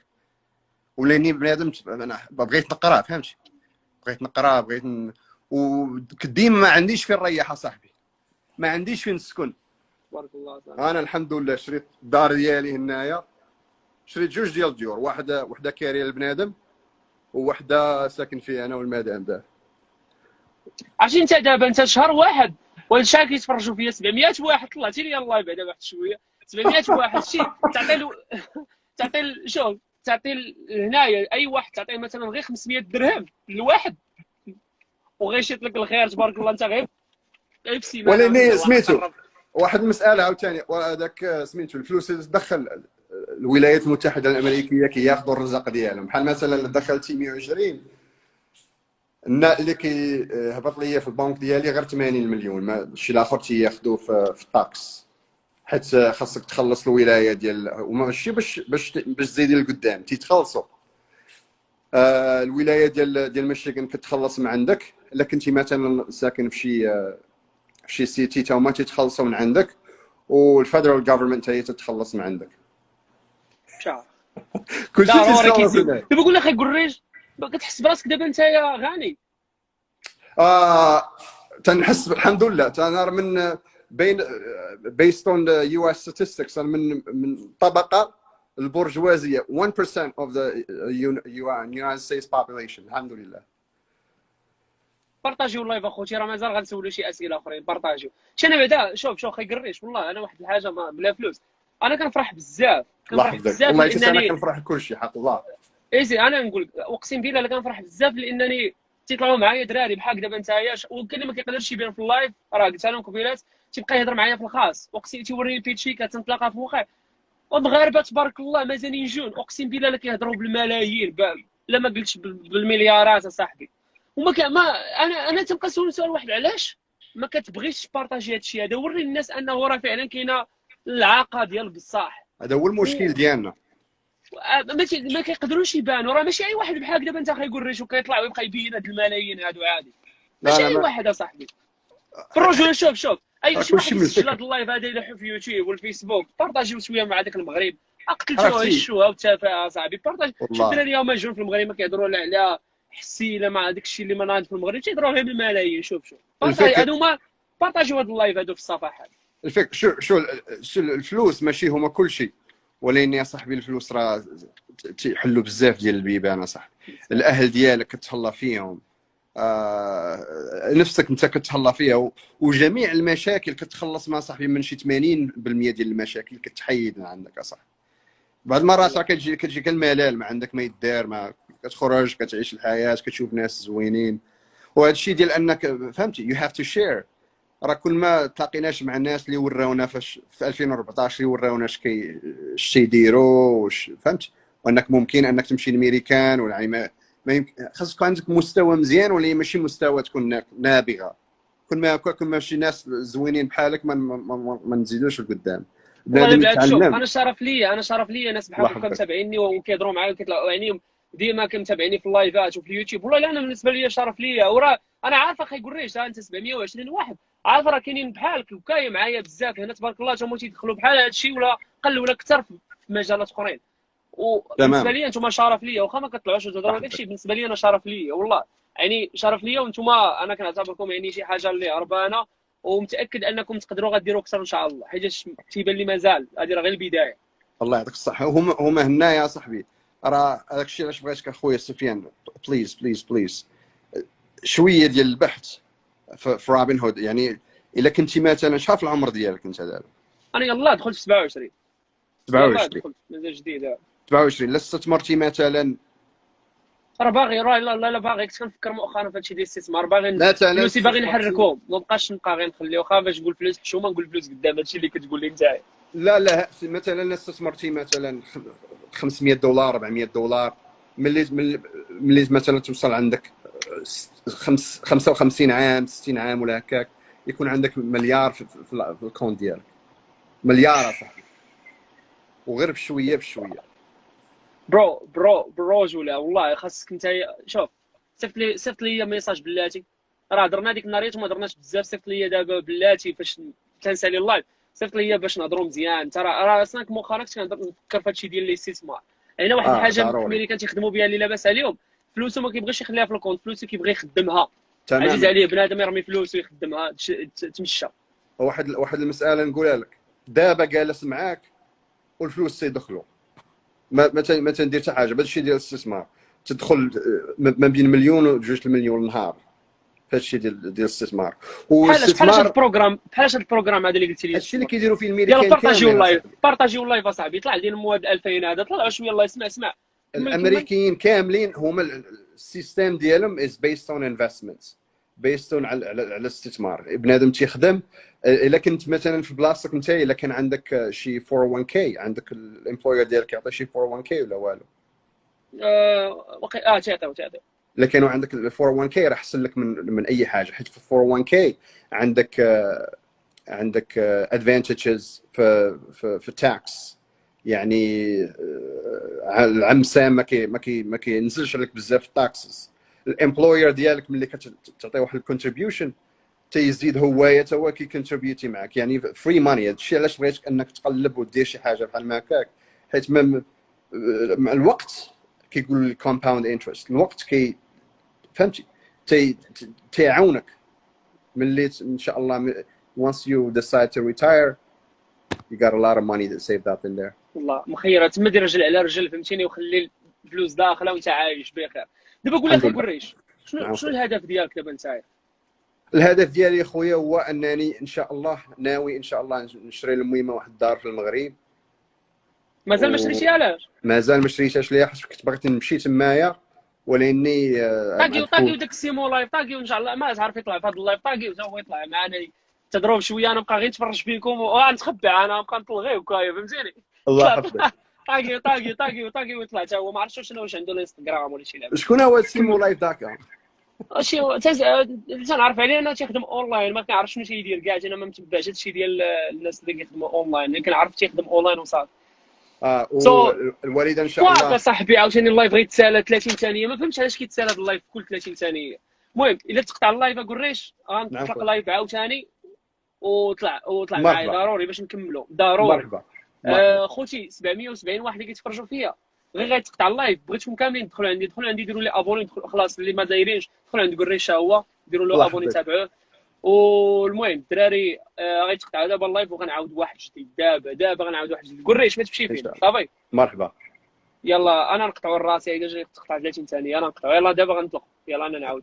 ولاني بنادم انا بغيت نقرا فهمتي، بغيت وديما ما عنديش فين نريح اصاحبي، ما عنديش فين نسكن. تبارك الله صاحبي. انا الحمد لله شريت الدار ديالي هنايا، شريت 2 ديال الديور، وحده كاريه للبنادم ووحده ساكن فيها انا والمدام دابا. عرفتي انت دابا انت شهر واحد والشا كيتفرجوا فيا 700 واحد. طلعتي لي الله يبعد واحد شويه 700 واحد. شي شوف تعطي هنايا اي واحد تعطيه مثلا غير 500 درهم لواحد وغيشيط لك الخير تبارك الله. انت غير في سيمانه. ولكن سميتو واحد المساله عاوتاني، وهذاك سميتو الفلوس اللي تدخل الولايات المتحده الامريكيه كياخذوا الرزق ديالهم. بحال مثلا دخلتي 120 اللي كيهبط ليا في البنك ديالي غير 80 مليون، الشيء الاخر تياخذوا في الطاكس، حيت خاصك تخلص الولايه ديال وماشي باش تزيدي لقدام تيتخلصوا. الولايه ديال ميشيغان كتخلص من عندك. الا كنتي مثلا ساكن في شي سيتي تا هما تيتخلصوا من عندك، والفيدرال جوفرمنت هي تتخلص من عندك. كلشي تيتخلص. دابا قول لي اخي قريش كتحس براسك دابا انت غني؟ تنحس الحمد لله. انا من based on the US statistics انا من طبقه البرجوازيه 1% of the United States population الحمد لله. بارطاجيو اللايف اخوتي، راه مازال غنسولوا شي اسئله اخرين. بارطاجيو. انا بعدا شوف اخي قريش والله انا واحد الحاجه بلا فلوس انا كنفرح بزاف. والله انا كنفرح بكل شيء حق الله. ايزي انا نقول لك اقسم بالله كنفرح بزاف لانني تيطلعوا معايا دراري بحال دابا نتايا وكاين اللي ما كيقدرش يبان في اللايف. راه قلت لهم قبيلات تيبقى يهضر معايا في الخاص. اقسم تيوريني البيتشي كتنطلقها في مخي. والمغاربه تبارك الله مازال ينجون اقسم بالله كيهضروا بالملايين لا ما قلتش بالمليارات اصاحبي. وما انا تنبقى نسول سؤال واحد، علاش ما كتبغيش تبارطاجي هذا الشيء هذا؟ وري الناس انه راه فعلا كاينه العاقه ديال بصح. هذا هو المشكل ديالنا. ما كيقدروش يبانوا. راه ماشي اي واحد بحال دابا انت كيقول ريش وكيطلع ويبقى يبين هاد الملايين هادو عادي. ماشي اي واحد اصاحبي في الرجوله. شوف اي شي واحد يسجل هاد اللايف هذا يلوحو في يوتيوب والفيسبوك بارطاجيو شويه مع داك المغرب. قتلتوه الشوها والتفاهه اصاحبي. بارطاج شي الدراري هما جون في المغرب ما كيهضروا على حسيله مع داك الشيء اللي ما ناض في المغرب تيهضروا غير بالملايين. شوف هادو هما بارطاجيو هاد اللايف هادو في الصفحات. الفكر شو الفلوس ماشي هما كل شيء، ولكن يا صاحبي الفلوس راه تيحلوا بزاف ديال البيبان صاحبي. الاهل ديالك كتهلا فيهم، نفسك انت كتهلا فيها، وجميع المشاكل كتخلص مع صاحبي من شي 80% ديال المشاكل كتحيد من عندك اصاحبي. بعض المرات راه كتجيك الملل، ما عندك ما يدار، ما كتخرج كتعيش الحياه كتشوف ناس زوينين. وهذا الشيء ديال انك فهمتي يو هاف تو شير. راه كل ما تلاقيناش مع الناس اللي وراونا في 2014 اللي وراونا اش تيديروا فهمت، وانك ممكن انك تمشي لامريكان ولا ما يمكن. خاصك يكون عندك مستوى مزيان ولا ماشي مستوى تكون نابغه. كل ما شي ناس زوينين بحالك ما نزيدوش لقدام. بنادم يتعلم. انا شرف لي ناس بحالكم متابعيني وكيهضروا معايا وكيطلعوا عينيهم ديما كمتابعيني في اللايفات وفي اليوتيوب. والله انا بالنسبه لي شرف ليا. وراه انا عارفه اخي قريش انت 720 واحد عارف راه كاينين بحالك وكاين معايا بزاف هنا تبارك الله هما تيدخلوا بحال هذا الشيء ولا قل ولا اكثر في مجالات اخرين. وبالنسبه لي انتم شرف ليا واخا ما كطلعوش وتهضروا داك الشيء بالنسبه لي انا شرف ليا والله يعني شرف ليا. وانتم انا كنعتبركم يعني شي حاجه اللي هربانه ومتاكد انكم تقدروا غديروا اكثر ان شاء الله حيت تيبان لي مازال هذه راه غير البدايه. الله يعطيك الصحه. هما هنا يا صاحبي. راه هذاك الشيء علاش بغيتك اخويا سفيان بليز شويه ديال البحث في رابين هود. يعني الا كنتي مثلا شحال العمر ديالك انت دابا؟ انا يلاه دخلت في 27 دخلت مازال جديد. 27 لا استثمرتي مثلا راه باغي لا باغي، كنت كنفكر مؤخرا في هادشي ديال الاستثمار، باغي مثلا فلوسي باغي استثمرتي نحركهم، ما بقاش نبقى غير نخلي واخا باش نقول فلوس حشومه نقول فلوس قدام، هادشي اللي كتقول لي نتايا. لا مثلا لا استثمرتي مثلا $500 $400 ملي مثلا توصل عندك 55 عام 60 عام ولا هكاك، يكون عندك مليار في الكونت ديالك، مليار اصاحبي، وغير بشويه بشويه. برو جوله والله خاصك نتايا. شوف صيفط لي ميساج بلاتي، راه هضرنا ديك النهاريات وما هضرناش بزاف، صيفط لي دابا بلاتي فاش تنسالي اللايف، صيفط لي باش نهضروا مزيان. انت راه اصلا مؤخرا كنت كنفكر في هادشي ديال الاستثمار، يعني واحد الحاجه ضروري الميريكان تيخدموا بها اللي لاباس عليهم، فلوسه ما كيبغيش يخليها في الكونت، فلوسه كيبغي يخدمها. عزيز تماما. عليه بنادم يرمي فلوسه ويخدمها تمشى. واحد المساله نقولها لك، دابا جالس معاك والفلوس تيدخلوا، ما تندير حتى حاجه، هذا الشيء ديال الاستثمار، تدخل ما بين مليون و 2 مليون النهار في هذا الشيء ديال الاستثمار. بحال هذا البروغرام، بحال هذا البروغرام هذا اللي قلت لي، هذا الشيء اللي كيديروا فيه يلا الميريكان بارطاجيو كاملين اللايف، بارطاجيو اللايف اصاحبي، طلع لي المواد 2000 هذا، طلعوا شويه الله يسمع. الامريكيين كاملين هما السيستم ديالهم از بيست اون انفستمنتس، بيست اون على الاستثمار. بنادم تيخدم، الا كنت مثلا في بلاصتك انت، الا كان عندك شي 401k، عندك الامبلوير ديالك يعطي شي 401k ولا والو؟ تعطيو. الا كانوا عندك ال 401k راه احسن لك من اي حاجه، حيت في 401k عندك ادفانتجز في التاكس، يعني العام سام ما كينزلش عليك بزاف التاكسز. الامبلوير ديالك ملي كتعطي واحد الكونتريبيوشن تيزيد هو حتى هو كيكونتريبيوتي معك، يعني فري ماني. هذا الشيء علاش بغيت انك تقلب ودير شي حاجه بحال ما هكاك، حيت مع الوقت كيقولوا لي كومباوند انترست، الوقت فهمتي تيعاونك ملي ان شاء الله once you decide to retire you got a lot of money that saved up in there. والله مخيره تما دير رجل على رجل فهمتيني، وخلي الفلوس داخله وانت عايش بخير. دابا قول لي اخي قريش، شنو الهدف ديالك دابا نتايا؟ الهدف ديالي خويا هو انني ان شاء الله ناوي ان شاء الله نشري لميمه واحد الدار في المغرب. مازال ما شريتي؟ علاش مازال ما شريتهاش ليا، حيت كنت بغيت نمشي تمايا، ولاني طاقيو داك السيمو لايف، طاقيو ان شاء الله ما عارف يطلع في هذا اللايف، طاقيو حتى هو يطلع معنا تضرب شويه، انا نبقى غير نتفرج فيكم ونتخبى، انا نبقى نطلغي وكايا فهمتيني. الله يحفظك. طاقيو يطلع حتى هو، ما عرفتش شنو واش عنده الانستغرام ولا شي لعبه. شكون هو السيمو لايف ذاك؟ شي تنعرف عليه انا تيخدم اونلاين، ما كنعرفش شنو تيدير كاع، انا ما متبعش هادشي ديال الناس اللي كيخدموا اونلاين، كنعرف تيخدم اونلاين وصافي. والوالده ان شاء الله. صاحبي عاوتاني اللايف غيتسالى 30 ثانيه، ما فهمتش علاش كيتسالى هذا اللايف كل 30 ثانيه. المهم الا تقطع اللايف قريش غنطلق اللايف عاوتاني وطلع معايا ضروري باش نكملوا ضروري. مرحبا. خوتي 770 واحد اللي كيتفرجوا فيا، غير غيتقطع اللايف بغيتكم كاملين دخلوا عندي ديروا لي ابوني، خلاص اللي ما دايرينش دخلوا عند قريش هو ديروا له ابوني تابعوه. والمهم الدراري غيتقطع دابا اللايف وغنعاود واحد جديد، دابا غنعاود واحد جديد. قريش ما تمشي فين صافي. مرحبا. يلا انا نقطعوا الراسي، اذا جاي تقطع 30 ثانيه انا نقطعوا، يلا دابا غنطلق، يلا انا نعاود.